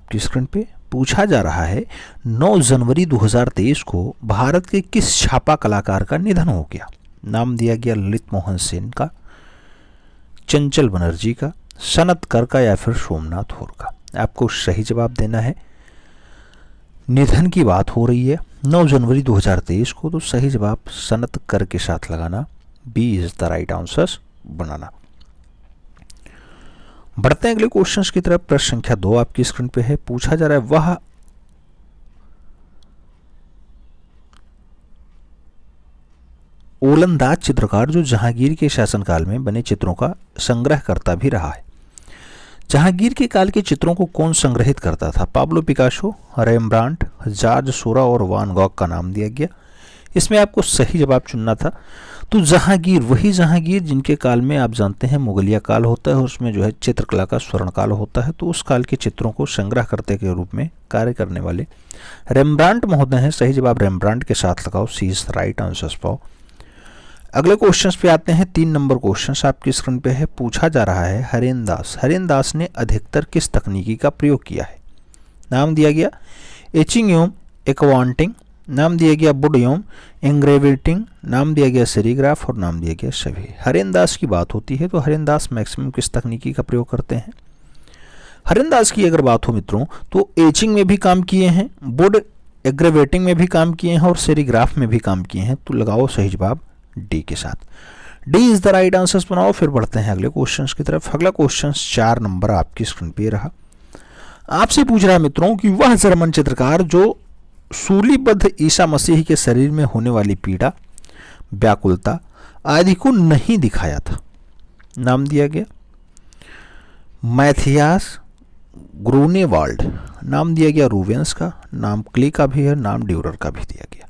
आपकी स्क्रीन पे। पूछा जा रहा है 9 जनवरी 2023 को भारत के किस छापा कलाकार का निधन हो गया। नाम दिया गया ललित मोहन सेन का, चंचल बनर्जी का, सनतकर का या फिर सोमनाथ होर का। आपको सही जवाब देना है। निधन की बात हो रही है 9 जनवरी 2023 को, तो सही जवाब सनतकर के साथ लगाना, B is the right answer बनाना। बढ़ते हैं अगले क्वेश्चंस की तरफ। प्रश्न संख्या 2 आपकी स्क्रीन पे है। पूछा जा रहा है वह ओलंदाज चित्रकार जो जहांगीर के शासनकाल में बने चित्रों का संग्रह करता भी रहा है। जहांगीर के काल के चित्रों को कौन संग्रहित करता था? पाब्लो पिकासो, रेमब्रांट, जॉर्ज सोरा और वान गॉग का नाम दिया गया। इसमें आपको सही जवाब चुनना था। तो जहांगीर, वही जहांगीर जिनके काल में आप जानते हैं मुगलिया काल होता है, उसमें जो है चित्रकला का स्वर्ण काल होता है, तो उस काल के चित्रों को संग्रहकर्ता के रूप में कार्य करने वाले रेमब्रांट महोदय हैं। सही जवाब रेमब्रांट के साथ लगाओ, सी इज द राइट आंसर पाओ। अगले क्वेश्चंस पे आते हैं। 3 नंबर क्वेश्चंस आपकी स्क्रीन पे है। पूछा जा रहा है हरेन दास ने अधिकतर किस तकनीकी का प्रयोग किया है? नाम दिया गया एचिंग एवं एक्वांटिंग, नाम दिया गया वुड एवं एंग्रेविटिंग, नाम दिया गया सेरीग्राफ और नाम दिया गया सभी। हरेन दास की बात होती है तो हरेन दास मैक्सिमम किस तकनीकी का प्रयोग करते हैं? हरेन दास की अगर बात हो मित्रों तो एचिंग में भी काम किए हैं, वुड एग्रेवेटिंग में भी काम किए हैं और सेरीग्राफ में भी काम किए हैं। तो लगाओ सही जवाब डी के साथ, D is the right answer बनाओ। फिर बढ़ते हैं अगले क्वेश्चंस की तरफ। अगला क्वेश्चन 4 नंबर आपकी स्क्रीन पे रहा। आपसे पूछ रहा है मित्रों कि वह जर्मन चित्रकार जो सूलीबद्ध ईसा मसीह के शरीर में होने वाली पीड़ा, व्याकुलता आदि को नहीं दिखाया था। नाम दिया गया मैथियास ग्रूनेवाल्ड, नाम दिया गया रूवेंस का, नाम क्ली का भी है, नाम ड्यूरर का भी दिया गया।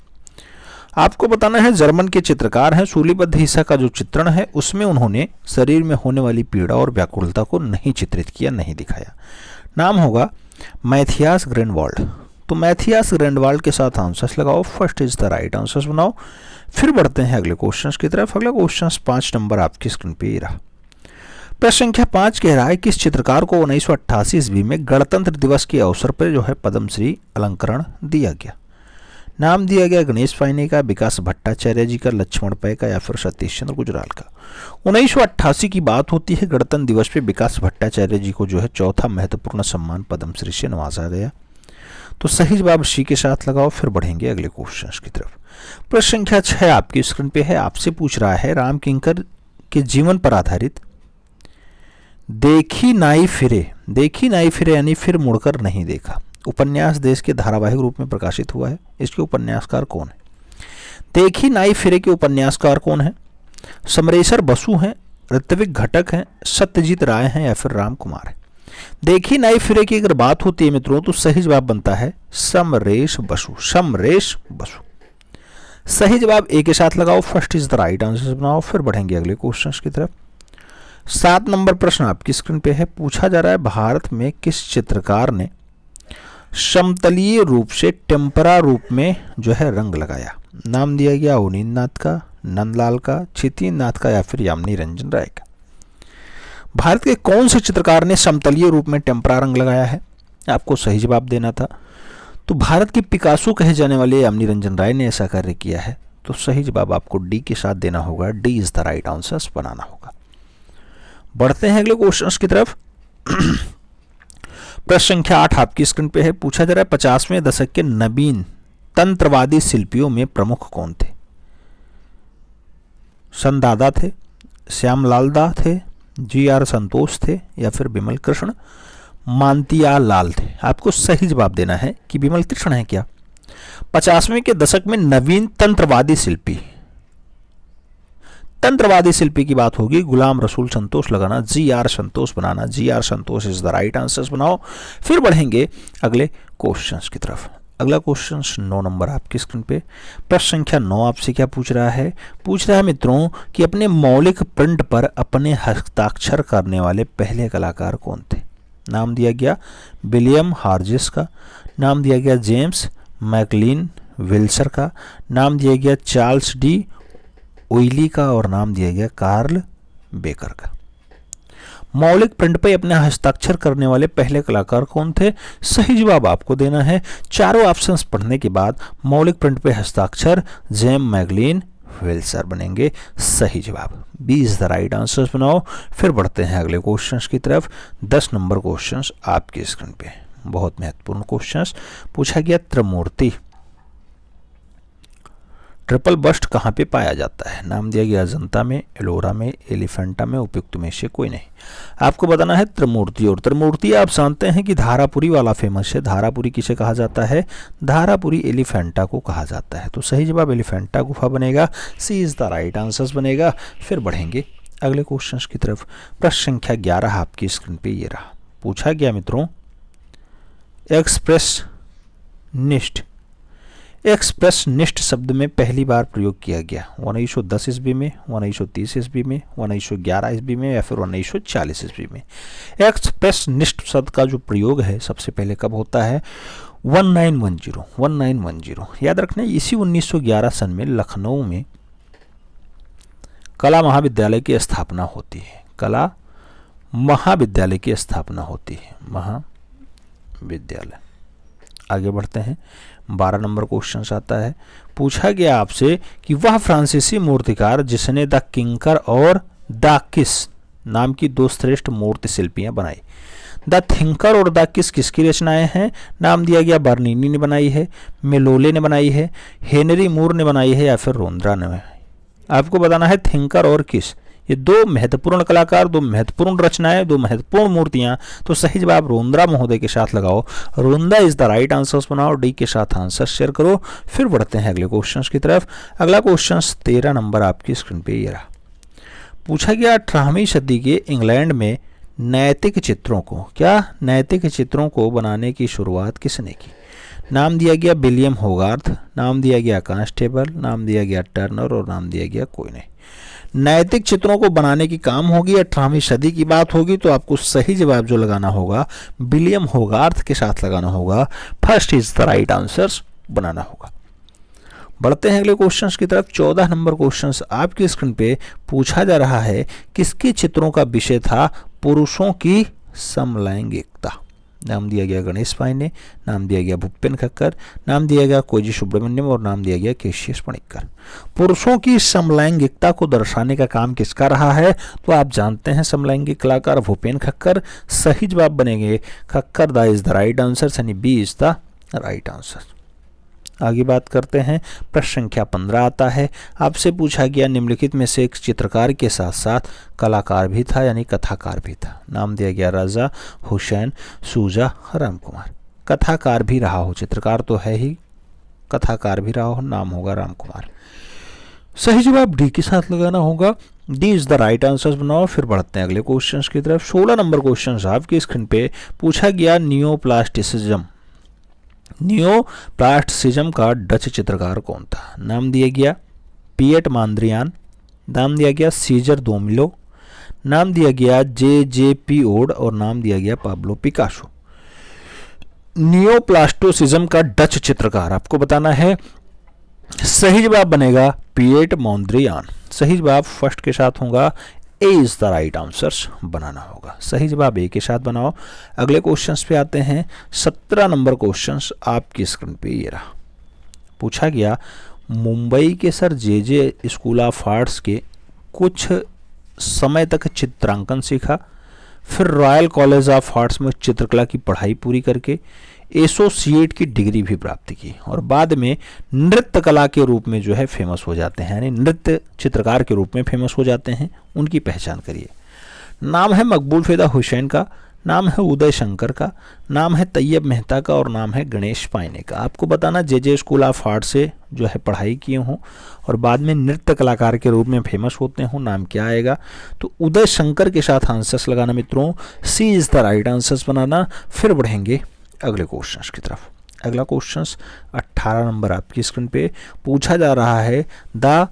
आपको बताना है जर्मन के चित्रकार हैं, सूलीबद्ध ईसा का जो चित्रण है उसमें उन्होंने शरीर में होने वाली पीड़ा और व्याकुलता को नहीं चित्रित किया, नहीं दिखाया। नाम होगा मैथियास ग्रेनवाल्ड। तो मैथियास ग्रेनवाल्ड के साथ आंसर्स लगाओ, first is the right answers बनाओ। फिर बढ़ते हैं अगले क्वेश्चंस की तरफ। अगला क्वेश्चन 5 नंबर आपकी स्क्रीन पे रहा। प्रश्न संख्या 5 कह रहा है किस चित्रकार को 1988 ईस्वी में गणतंत्र दिवस के अवसर पर जो है पद्मश्री अलंकरण दिया गया? नाम दिया गया गणेश फाइने का, विकास भट्टाचार्य जी का, लक्ष्मण पै का या फिर सतीश चंद्र गुजराल का। 1988 की बात होती है। गणतंत्र दिवस पे विकास भट्टाचार्य जी को जो है चौथा महत्वपूर्ण सम्मान पद्मश्री से नवाजा गया। तो सही जवाब सी के साथ लगाओ। फिर बढ़ेंगे अगले क्वेश्चन की तरफ। प्रश्न संख्या 6 आपकी स्क्रीन पे है। आपसे पूछ रहा है राम किंकर के जीवन पर आधारित देखी नाई फिरे यानी फिर मुड़कर नहीं देखा उपन्यास देश के धारावाहिक रूप में प्रकाशित हुआ है। इसके उपन्यासकार कौन है? देखी नाई फिरे के उपन्यासकार कौन है? समरेश्वर बसु हैं, ऋत्विक घटक हैं, सत्यजीत राय हैं या फिर राम कुमार है? देखी नाई फिरे की अगर बात होती है मित्रों तो सही जवाब बनता है समरेश बसु। सही जवाब ए के साथ लगाओ, first is the right answer बनाओ। फिर बढ़ेंगे अगले क्वेश्चन की तरफ। 7 नंबर प्रश्न आपकी स्क्रीन पे है। पूछा जा रहा है भारत में किस चित्रकार ने समतलीय रूप से टेम्परा रूप में जो है रंग लगाया? नाम दिया गया अवनींद्र नाथ का, नंदलाल का, क्षितिज नाथ का या फिर यामिनी रंजन राय का। भारत के कौन से चित्रकार ने समतलीय रूप में टेम्परा रंग लगाया है? आपको सही जवाब देना था। तो भारत के पिकासो कहे जाने वाले यामिनी रंजन राय ने ऐसा कार्य किया है। तो सही जवाब आपको डी के साथ देना होगा, d is the right answer बनाना होगा। बढ़ते हैं अगले क्वेश्चन की तरफ। प्रश्न संख्या 8 आपकी स्क्रीन पे है। पूछा जा रहा है 50वें दशक के नवीन तंत्रवादी शिल्पियों में प्रमुख कौन थे? संदादा थे, श्यामलाल दा थे, जी.आर. संतोष थे या फिर बिमल कृष्ण मांतियाल लाल थे? आपको सही जवाब देना है कि बिमल कृष्ण है क्या? 50वें के दशक में नवीन तंत्रवादी शिल्पी की बात होगी। गुलाम रसूल संतोष लगाना, G.R.. Santosh banana, G.R.. Santosh is the right answer बनाओ। फिर बढ़ेंगे अगले क्वेश्चंस की तरफ। अगला क्वेश्चन 9 नंबर आपकी स्क्रीन पे। प्रश्न संख्या 9 आपसे क्या पूछ रहा है? पूछ रहा है मित्रों कि अपने मौलिक प्रिंट पर अपने हस्ताक्षर करने वाले पहले कलाकार कौन थे? नाम दिया गया विलियम हार्जिस का, नाम दिया गया जेम्स मैकलिन विल्सर का, नाम दिया गया चार्ल्स डी ओइली का और नाम दिया गया कार्ल बेकर का। मौलिक प्रिंट पे अपने हस्ताक्षर करने वाले पहले कलाकार कौन थे? सही जवाब आपको देना है। चारों ऑप्शंस पढ़ने के बाद मौलिक प्रिंट पे हस्ताक्षर जेम मैगलिन वेल्सर बनेंगे सही जवाब। 20 द राइट आंसर्स बनाओ। फिर बढ़ते हैं अगले क्वेश्चंस की तरफ। 10 नंबर क्वेश्चंस आपकी स्क्रीन पे। बहुत महत्वपूर्ण क्वेश्चंस पूछा गया। त्रिमूर्ति ट्रिपल बस्ट कहाँ पे पाया जाता है? नाम दिया गया अजंता में, एलोरा में, एलिफेंटा में, उपयुक्त में से कोई नहीं। आपको बताना है त्रिमूर्ति। और त्रिमूर्ति आप जानते हैं कि धारापुरी वाला फेमस है। धारापुरी किसे कहा जाता है? धारापुरी एलिफेंटा को कहा जाता है। तो सही जवाब एलिफेंटा गुफा बनेगा। सी इज द राइट आंसर बनेगा। फिर बढ़ेंगे अगले क्वेश्चन की तरफ। प्रश्न संख्या 11 आपकी स्क्रीन पे ये रहा। पूछा गया मित्रों, एक्सप्रेस निष्ठ शब्द में पहली बार प्रयोग किया गया 1910 ईस्वी में, 1930 ईस्वी में, 1911 ईस्वी में या फिर 1940 ईस्वी में। एक्सप्रेस निष्ठ शब्द का जो प्रयोग है सबसे पहले कब होता है? 1910। याद रखना, इसी 1911 सन में लखनऊ में कला महाविद्यालय की स्थापना होती है। कला महाविद्यालय की स्थापना होती है। महाविद्यालय। आगे बढ़ते हैं। 12 नंबर क्वेश्चन आता है। पूछा गया आपसे कि वह फ्रांसीसी मूर्तिकार जिसने द किंकर और द किस नाम की 2 श्रेष्ठ मूर्ति शिल्पियां बनाई। द थिंकर और द किस किसकी रचनाएं हैं? नाम दिया गया बर्नीनी ने बनाई है, मेलोले ने बनाई है, हेनरी मूर ने बनाई है या फिर रोंद्रा ने। आपको बताना है थिंकर और किस, ये 2 महत्वपूर्ण कलाकार, 2 महत्वपूर्ण रचनाएं, 2 महत्वपूर्ण मूर्तियां। तो सही जवाब रोंद्रा महोदय के साथ लगाओ। रोंद्रा इज द राइट आंसर्स बनाओ। डी के साथ आंसर शेयर करो। फिर बढ़ते हैं अगले क्वेश्चन की तरफ। अगला क्वेश्चन 13 नंबर आपकी स्क्रीन पे ये रहा। पूछा गया 18वीं सदी के इंग्लैंड में नैतिक चित्रों को बनाने की शुरुआत किसने की? नाम दिया गया विलियम होगार्थ, नाम दिया गया कांस्टेबल, नाम दिया गया टर्नर और नाम दिया गया कोई नहीं। नैतिक चित्रों को बनाने की काम होगी, 18वीं सदी की बात होगी, तो आपको सही जवाब जो लगाना होगा विलियम होगार्थ के साथ लगाना होगा। First is the right answers बनाना होगा। बढ़ते हैं अगले क्वेश्चंस की तरफ। 14 नंबर क्वेश्चंस आपकी स्क्रीन पे। पूछा जा रहा है किसके चित्रों का विषय था पुरुषों की समलैंगिकता। नाम दिया गया गणेश पाई ने, नाम दिया गया भूपेन खक्कर, नाम दिया गया कोजी सुब्रमण्यम और नाम दिया गया केशियस पणिक्कर। पुरुषों की समलैंगिकता को दर्शाने का काम किसका रहा है? तो आप जानते हैं समलैंगिक कलाकार भूपेन खक्कर। सही जवाब बनेंगे खक्कर। The is the right answer, यानी B is the right answer. आगे बात करते हैं। प्रश्न संख्या 15 आता है। आपसे पूछा गया निम्नलिखित में से एक चित्रकार के साथ साथ कलाकार भी था, यानी कथाकार भी था। नाम दिया गया रजा हुसैन सूजा राम कुमार। कथाकार भी रहा हो, चित्रकार तो है ही, कथाकार भी रहा हो, नाम होगा राम कुमार। सही जवाब डी के साथ लगाना होगा। D is the right answer बनाओ। फिर बढ़ते हैं अगले क्वेश्चन की तरफ। 16 नंबर क्वेश्चन आपकी स्क्रीन पे। पूछा गया नियोप्लास्टिसिज्म का डच चित्रकार कौन था? नाम दिया गया पिएट मांद्रियान, नाम दिया गया सीजर दोमिलो, नाम दिया गया जे ओड और नाम दिया गया पाब्लो पिकासो। नियोप्लास्टिसिज्म का डच चित्रकार आपको बताना है। सही जवाब बनेगा पिएट मोंद्रियान। सही जवाब फर्स्ट के साथ होगा। ए इज द राइट आंसर्स बनाना होगा। सही जवाब ए के साथ बनाओ। अगले क्वेश्चंस पे आते हैं। 17 नंबर क्वेश्चंस आपकी स्क्रीन पे ये रहा। पूछा गया मुंबई के sir J school of arts के कुछ समय तक चित्रांकन सीखा, फिर रॉयल कॉलेज ऑफ आर्ट्स में चित्रकला की पढ़ाई पूरी करके एसोसिएट की डिग्री भी प्राप्त की और बाद में नृत्य कला के रूप में जो है फेमस हो जाते हैं, यानी नृत्य चित्रकार के रूप में फेमस हो जाते हैं। उनकी पहचान करिए। नाम है मकबूल फिदा हुसैन का, नाम है उदय शंकर का, नाम है तैयब मेहता का और नाम है गणेश पाइने का। आपको बताना जे स्कूल ऑफ आर्ट से जो है पढ़ाई किए हों और बाद में नृत्य कलाकार के रूप में फेमस होते हों, नाम क्या आएगा? तो उदय शंकर के साथ आंसर्स लगाना मित्रों। सी इज द राइट आंसर्स बनाना। फिर बढ़ेंगे अगले क्वेश्चंस की तरफ। अगला क्वेश्चंस 18 नंबर आपकी स्क्रीन पे। पूछा जा रहा है द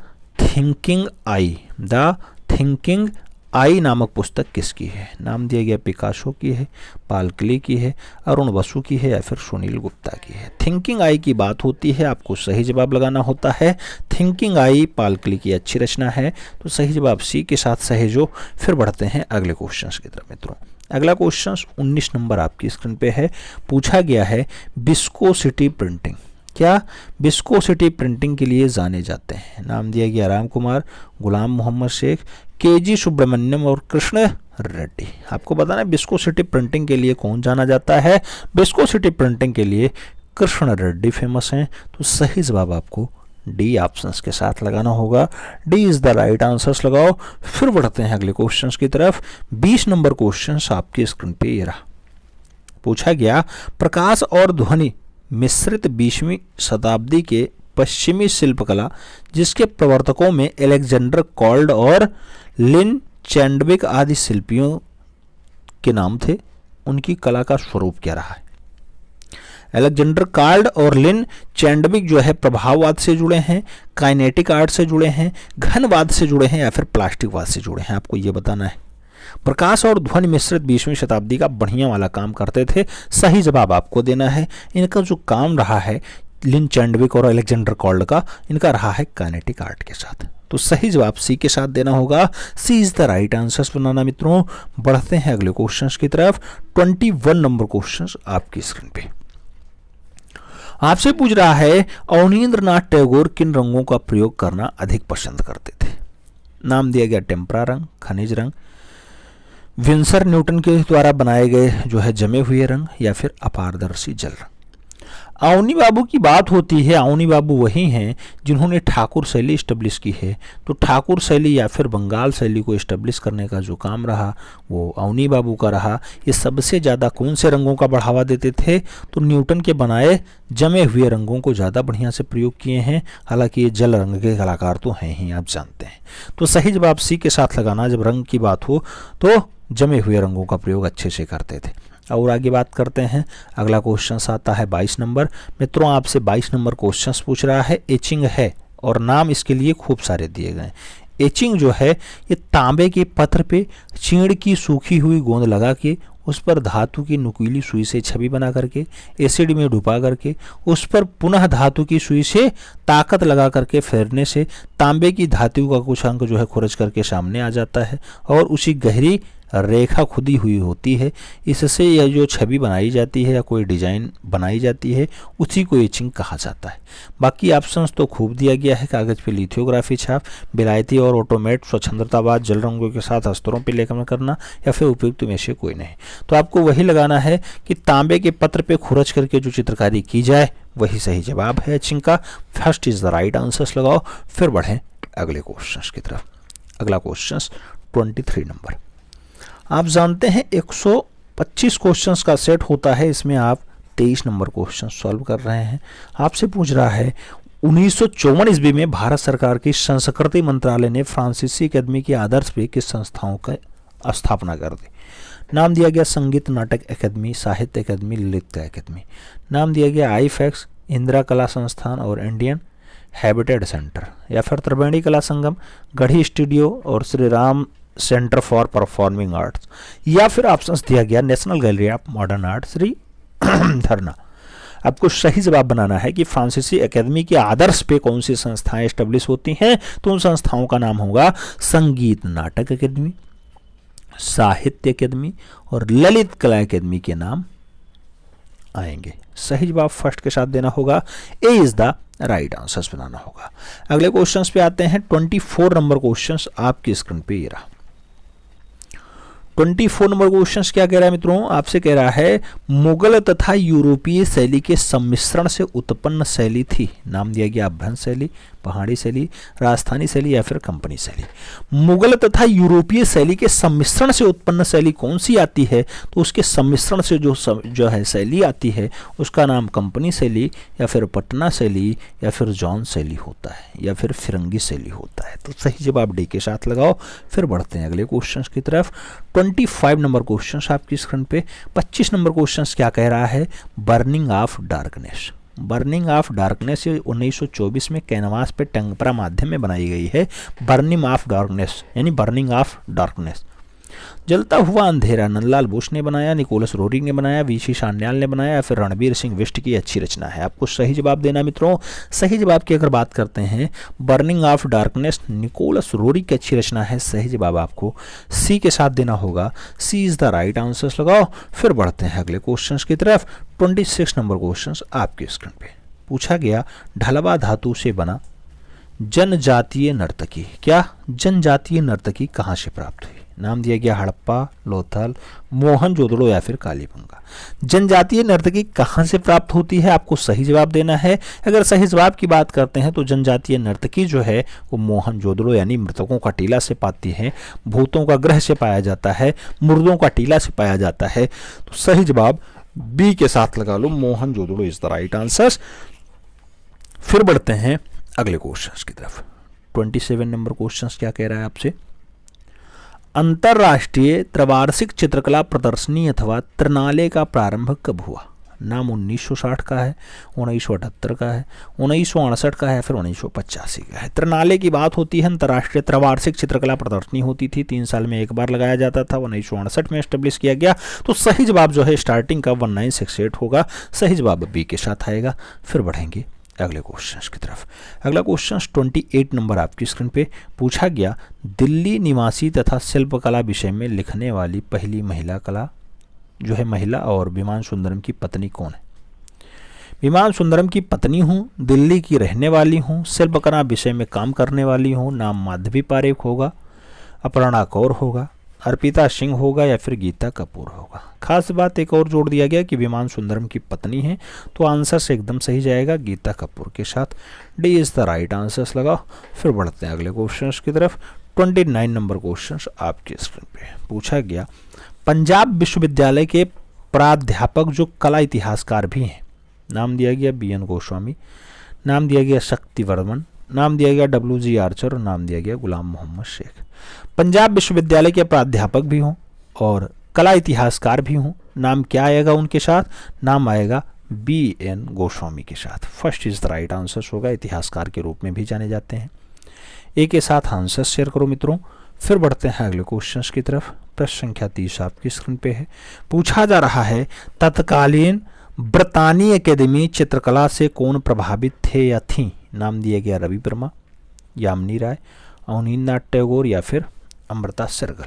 थिंकिंग आई नामक पुस्तक किसकी है? नाम दिया गया पिकासो की है, पाल क्ले की है, अरुण बसु की है या फिर सुनील गुप्ता की है। थिंकिंग आई की बात होती है, आपको सही जवाब लगाना होता है। थिंकिंग आई पाल क्ले की अच्छी रचना है, तो सही जवाब सी के साथ सहेजो। फिर बढ़ते हैं अगले क्वेश्चन की तरफ मित्रों। अगला क्वेश्चन 19 नंबर आपकी स्क्रीन पे है। पूछा गया है विस्कोसिटी प्रिंटिंग क्या विस्कोसिटी प्रिंटिंग के लिए जाने जाते हैं? नाम दिया गया राम कुमार, गुलाम मोहम्मद शेख, केजी सुब्रमण्यम और कृष्ण रेड्डी। आपको बताना है विस्कोसिटी प्रिंटिंग के लिए कौन जाना जाता है? विस्कोसिटी प्रिंटिंग के लिए कृष्ण रेड्डी फेमस हैं, तो सही जवाब आपको डी ऑप्शंस के साथ लगाना होगा। D is the right answers लगाओ। फिर बढ़ते हैं अगले क्वेश्चंस की तरफ। 20 नंबर क्वेश्चंस आपकी स्क्रीन पे ये रहा। पूछा गया प्रकाश और ध्वनि मिश्रित 20वीं शताब्दी के पश्चिमी शिल्पकला जिसके प्रवर्तकों में अलेक्जेंडर कॉल्ड और लिन चैंडविक आदि शिल्पियों के नाम थे, उनकी कला का स्वरूप क्या रहा है? अलेक्जेंडर कार्ड और लिन चैंडविक जो है प्रभाववाद से जुड़े हैं, काइनेटिक आर्ट से जुड़े हैं, घनवाद से जुड़े हैं या फिर प्लास्टिकवाद से जुड़े हैं, आपको ये बताना है। प्रकाश और ध्वनि मिश्रित 20वीं शताब्दी का बढ़िया वाला काम करते थे, सही जवाब आपको देना है। इनका जो काम रहा है लिन चैंडविक और अलेक्जेंडर कॉल्ड का, इनका रहा है काइनेटिक आर्ट के साथ, तो सही जवाब सी के साथ देना होगा। सी इज द राइट आंसर्स बनाना मित्रों। बढ़ते हैं अगले क्वेश्चंस की तरफ। 21 नंबर क्वेश्चंस आपकी स्क्रीन पे आपसे पूछ रहा है अवनींद्रनाथ टैगोर किन रंगों का प्रयोग करना अधिक पसंद करते थे? नाम दिया गया टेम्परा रंग, खनिज रंग, विंसर न्यूटन के द्वारा बनाए गए जो है जमे हुए रंग या फिर अपारदर्शी जल रंग। अवनी बाबू की बात होती है, अवनी बाबू वही हैं जिन्होंने ठाकुर शैली इस्टेब्लिश की है, तो ठाकुर शैली या फिर बंगाल शैली को इस्टेब्लिश करने का जो काम रहा वो अवनी बाबू का रहा। ये सबसे ज़्यादा कौन से रंगों का बढ़ावा देते थे? तो न्यूटन के बनाए जमे हुए रंगों को ज़्यादा बढ़िया से प्रयोग किए हैं। हालांकि ये जल रंग के कलाकार तो हैं ही, आप जानते हैं। तो सही जवाब सी के साथ लगाना, जब रंग की बात हो तो जमे हुए रंगों का प्रयोग अच्छे से करते थे। और आगे बात करते हैं। अगला क्वेश्चन आता है 22 नंबर। मित्रों आपसे 22 नंबर क्वेश्चन पूछ रहा है एचिंग है और नाम इसके लिए खूब सारे दिए गए। एचिंग जो है ये तांबे के पत्र पे चीड़ की सूखी हुई गोंद लगा के उस पर धातु की नुकीली सुई से छवि बना करके एसिड में डुबा करके उस पर पुनः धातु की सुई से ताकत लगा करके फेरने से तांबे की धातु का कुछ अंक जो है खुरच करके सामने आ जाता है और उसी गहरी रेखा खुदी हुई होती है। इससे यह जो छवि बनाई जाती है या कोई डिजाइन बनाई जाती है उसी को एचिंग कहा जाता है। बाकी ऑप्शंस तो खूब दिया गया है। कागज पे लिथोग्राफी छाप, बिलायती और ऑटोमेट, स्वच्छंदतावाद, जल रंगों के साथ अस्तरों पर लेखन करना या फिर उपयुक्त में से कोई नहीं। तो आपको वही लगाना है कि तांबे के पत्र पे खुरच करके जो चित्रकारी की जाए वही सही जवाब है एचिंग का। First is the right answers लगाओ। फिर बढ़ें अगले क्वेश्चन की तरफ। अगला क्वेश्चन 23 नंबर। आप जानते हैं 125 क्वेश्चंस का सेट होता है, इसमें आप 23 नंबर क्वेश्चन सॉल्व कर रहे हैं। आपसे पूछ रहा है 1954 ईस्वी में भारत सरकार की संस्कृति मंत्रालय ने फ्रांसीसी अकादमी के आदर्श पे किस संस्थाओं का स्थापना कर दी? नाम दिया गया संगीत नाटक अकादमी, साहित्य अकादमी, नृत्य अकादमी। नाम दिया गया आईफैक्स, इंदिरा कला संस्थान और इंडियन हैबिटेट सेंटर या फिर त्रिवेणी कला संगम, गढ़ी स्टूडियो और Shri Ram centre for performing arts या फिर ऑप्शंस दिया गया national gallery of modern art, Shri धरना। आपको सही जवाब बनाना है कि फ्रांसीसी अकादमी के आदर्श पे कौन सी संस्थाएं एस्टेब्लिश होती हैं, तो उन संस्थाओं का नाम होगा संगीत नाटक अकादमी, साहित्य अकादमी और ललित कला अकादमी के नाम आएंगे। सही जवाब फर्स्ट के साथ देना होगा। ए इज द राइट आंसर्स बनाना होगा। अगले क्वेश्चंस पे आते हैं। 24 नंबर क्वेश्चंस आपकी स्क्रीन पे ये रहा। 24 नंबर क्वेश्चन क्या कह रहा है मित्रों? आपसे कह रहा है मुगल तथा यूरोपीय शैली के सम्मिश्रण से उत्पन्न शैली थी। नाम दिया गया अभ्रंश शैली, पहाड़ी शैली, राजस्थानी शैली या फिर कंपनी शैली। मुगल तथा यूरोपीय शैली के सम्मिश्रण से उत्पन्न शैली कौन सी आती है? तो उसके सम्मिश्रण से जो है शैली आती है उसका नाम कंपनी शैली या फिर पटना शैली या फिर जॉन शैली होता है या फिर फिरंगी शैली होता है। तो सही जवाब डी के साथ लगाओ। फिर बढ़ते हैं अगले क्वेश्चन की तरफ। 25 नंबर क्वेश्चन आपकी स्क्रीन पे। 25 नंबर क्वेश्चन क्या कह रहा है? Burning of darkness. Burning of darkness 1924 में कैनवास पे टेम्परा माध्यम में बनाई गई है। बर्निंग ऑफ डार्कनेस यानी बर्निंग ऑफ डार्कनेस। जलता हुआ अंधेरा नंदलाल बोस ने बनाया, निकोलस रोरी ने बनाया, वीसी सान्याल ने बनाया या फिर रणबीर सिंह बिष्ट की अच्छी रचना है। आपको सही जवाब देना मित्रों। सही जवाब की अगर बात करते हैं Burning of Darkness Nicholas Rory की अच्छी रचना है। सही जवाब आपको सी के साथ देना होगा। सी इज द राइट आंसर लगाओ। फिर बढ़ते हैं अगले क्वेश्चन की तरफ। 26 नंबर क्वेश्चन आपके स्क्रीन पे पूछा गया, ढलवा धातु से बना जनजातीय नर्तकी, क्या जनजातीय नर्तकी कहाँ से प्राप्त हुई? नाम दिया गया हड़प्पा, लोथल, मोहनजोदड़ो या फिर कालीबंगा। जनजातीय नर्तकी कहाँ से प्राप्त होती है? आपको सही जवाब देना है। अगर सही जवाब की बात करते हैं तो जनजातीय नर्तकी जो है वो मोहनजोदड़ो यानी मृतकों का टीला से पाती है, भूतों का ग्रह से पाया जाता है, मुर्दों का टीला से पाया जाता है। तो सही जवाब बी के साथ लगा लो, Mohenjodaro is the right answer. फिर बढ़ते हैं अगले क्वेश्चन की तरफ। 27 नंबर क्वेश्चन क्या कह रहा है आपसे? अंतरराष्ट्रीय त्रैवार्षिक चित्रकला प्रदर्शनी अथवा त्रिनाले का प्रारंभ कब हुआ? नाम 1960 का है, 1978 का है, 1968 का है, फिर 1985 का है। त्रिनाले की बात होती है, अंतर्राष्ट्रीय त्रैवार्षिक चित्रकला प्रदर्शनी होती थी, 3 साल में एक बार लगाया जाता था, 1968 में एस्टेब्लिश किया गया। तो सही जवाब जो है स्टार्टिंग का 1968 होगा। सही जवाब बी के साथ आएगा। फिर बढ़ेंगे अगले क्वेश्चन की तरफ। अगला क्वेश्चन 28 नंबर आपकी स्क्रीन पे पूछा गया, दिल्ली निवासी तथा शिल्पकला विषय में लिखने वाली पहली महिला कला जो है महिला और विमान सुंदरम की पत्नी कौन है? विमान सुंदरम की पत्नी हूँ, दिल्ली की रहने वाली हूँ, शिल्पकला विषय में काम करने वाली हूँ। नाम माधवी पारेख होगा, अपर्णा कौर होगा, अर्पिता सिंह होगा या फिर गीता कपूर होगा। खास बात एक और जोड़ दिया गया कि विमान सुंदरम की पत्नी है, तो आंसर से एकदम सही जाएगा गीता कपूर के साथ। D is the right answer लगाओ। फिर बढ़ते हैं अगले क्वेश्चन की तरफ। 29 नंबर क्वेश्चन आपके स्क्रीन पे पूछा गया, पंजाब विश्वविद्यालय के प्राध्यापक जो कला इतिहासकार भी हैं, नाम दिया गया BN गोस्वामी, नाम दिया गया शक्तिवर्धन, नाम दिया गया WG आर्चर और नाम दिया गया गुलाम मोहम्मद शेख। पंजाब विश्वविद्यालय के प्राध्यापक भी हों और कला इतिहासकार भी हों, नाम क्या आएगा उनके साथ? नाम आएगा BN गोस्वामी के साथ। First is the right answer होगा, इतिहासकार के रूप में भी जाने जाते हैं। एक के साथ आंसर शेयर करो मित्रों। फिर बढ़ते हैं अगले क्वेश्चन की तरफ। प्रश्न संख्या 30 आपकी स्क्रीन पे है। पूछा जा रहा है, तत्कालीन ब्रितानी अकेदमी चित्रकला से कौन प्रभावित थे या थी? नाम दिया गया रवि वर्मा, यामिनी राय, अवनींद्रनाथ टैगोर या फिर अमृता शेरगिल।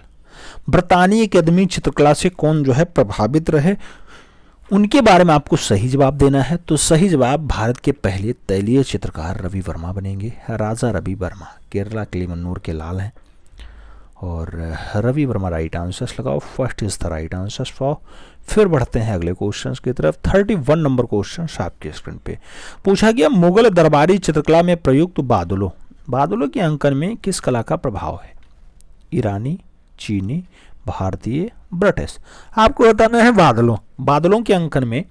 ब्रितानी अकेदमी चित्रकला से कौन जो है प्रभावित रहे, उनके बारे में आपको सही जवाब देना है। तो सही जवाब भारत के पहले तैलीय चित्रकार रवि वर्मा बनेंगे। राजा रवि वर्मा केरला किलिमन्नूर के लाल हैं और रवि वर्मा राइट आंसर लगाओ। First is the right answer for. फिर बढ़ते हैं अगले क्वेश्चन की तरफ। 31 नंबर क्वेश्चन आपके स्क्रीन पे पूछा गया, मुगल दरबारी चित्रकला में प्रयुक्त बादलों के अंकन में किस कला का प्रभाव है? ईरानी, चीनी, भारतीय, ब्रिटिश। आपको बताना है बादलों के अंकन में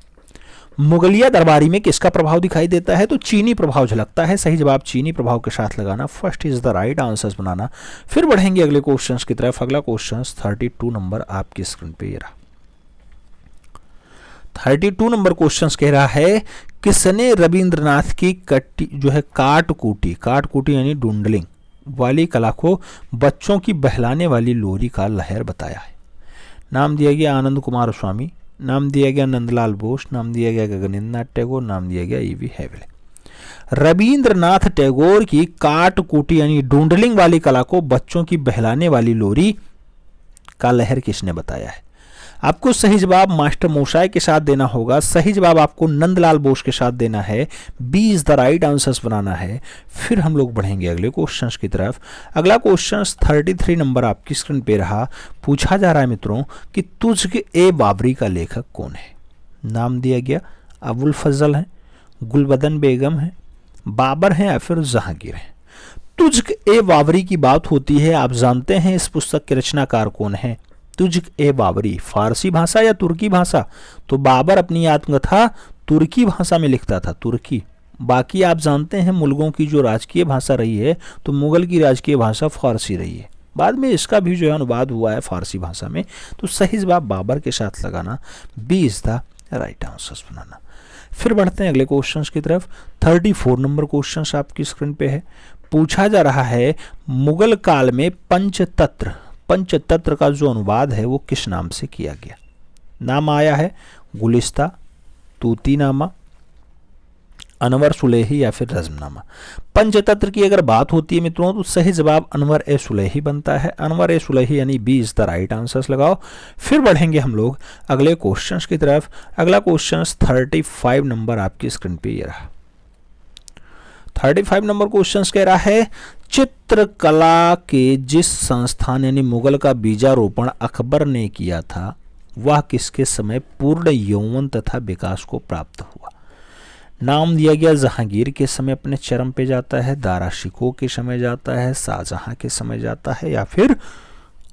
मुगलिया दरबारी में किसका प्रभाव दिखाई देता है? तो चीनी प्रभाव झलकता है। सही जवाब चीनी प्रभाव के साथ लगाना। First is the right answer बनाना। फिर बढ़ेंगे अगले क्वेश्चन की तरफ। अगला क्वेश्चन 32 नंबर आपकी स्क्रीन पे ये रहा। 32 नंबर क्वेश्चन कह रहा है, किसने रविंद्रनाथ की काटकूटी यानी डूडलिंग वाली कला को बच्चों की बहलाने वाली लोरी का लहर बताया है? नाम दिया गया आनंद कुमार स्वामी, नाम दिया गया नंदलाल बोस, नाम दिया गया गगनेंद्रनाथ टैगोर, नाम दिया गया E.V. हेगड़े। रविंद्रनाथ टैगोर की काटकूटी यानी डूडलिंग वाली कला को बच्चों की बहलाने वाली लोरी का लहर किसने बताया है? आपको सही जवाब मास्टर मोशाय के साथ देना होगा। सही जवाब आपको नंदलाल बोस के साथ देना है। B is the right answer बनाना है। फिर हम लोग बढ़ेंगे अगले क्वेश्चन की तरफ। अगला क्वेश्चन 33 नंबर आपकी स्क्रीन पे रहा। पूछा जा रहा है मित्रों कि तुझ ए बाबरी का लेखक कौन है? नाम दिया गया अबुल फजल है, गुलबदन बेगम है, बाबर है या फिर जहांगीर है। तुझ ए बाबरी की बात होती है। आप जानते हैं इस पुस्तक के रचनाकार कौन है? तुझ ए बाबरी फारसी भाषा या तुर्की भाषा? तो बाबर अपनी आत्मकथा तुर्की भाषा में लिखता था, तुर्की। बाकी आप जानते हैं मुल्कों की जो राजकीय भाषा रही है, तो मुगल की राजकीय भाषा फारसी रही है। बाद में इसका भी जो है अनुवाद हुआ है फारसी भाषा में। तो सही जवाब बाबर के साथ लगाना। B is the right answers बनाना। फिर बढ़ते हैं अगले क्वेश्चंस की तरफ। 34 नंबर क्वेश्चंस आपकी स्क्रीन पे है। पूछा जा रहा है मुगल काल में पंचतंत्र का जो अनुवाद है वो किस नाम से किया गया। नाम आया है गुलिस्ता, तूतीनामा, अनवर सुलेही या फिर रज़्मनामा। पंचतंत्र की अगर बात होती है मित्रों तो सही जवाब अनवर ए सुलेही बनता है। अनवर ए सुलेही यानी B is the right answers लगाओ। फिर बढ़ेंगे हम लोग अगले क्वेश्चंस की तरफ। अगला क्वेश्चन 35 नंबर आपकी स्क्रीन पे ये रहा। 35 नंबर क्वेश्चन कह रहा है चित्रकला के जिस संस्थान यानी मुगल का बीजारोपण अकबर ने किया था वह किसके समय पूर्ण यौवन तथा विकास को प्राप्त हुआ। नाम दिया गया जहांगीर के समय अपने चरम पे जाता है, दारा शिकोह के समय जाता है, शाहजहां के समय जाता है या फिर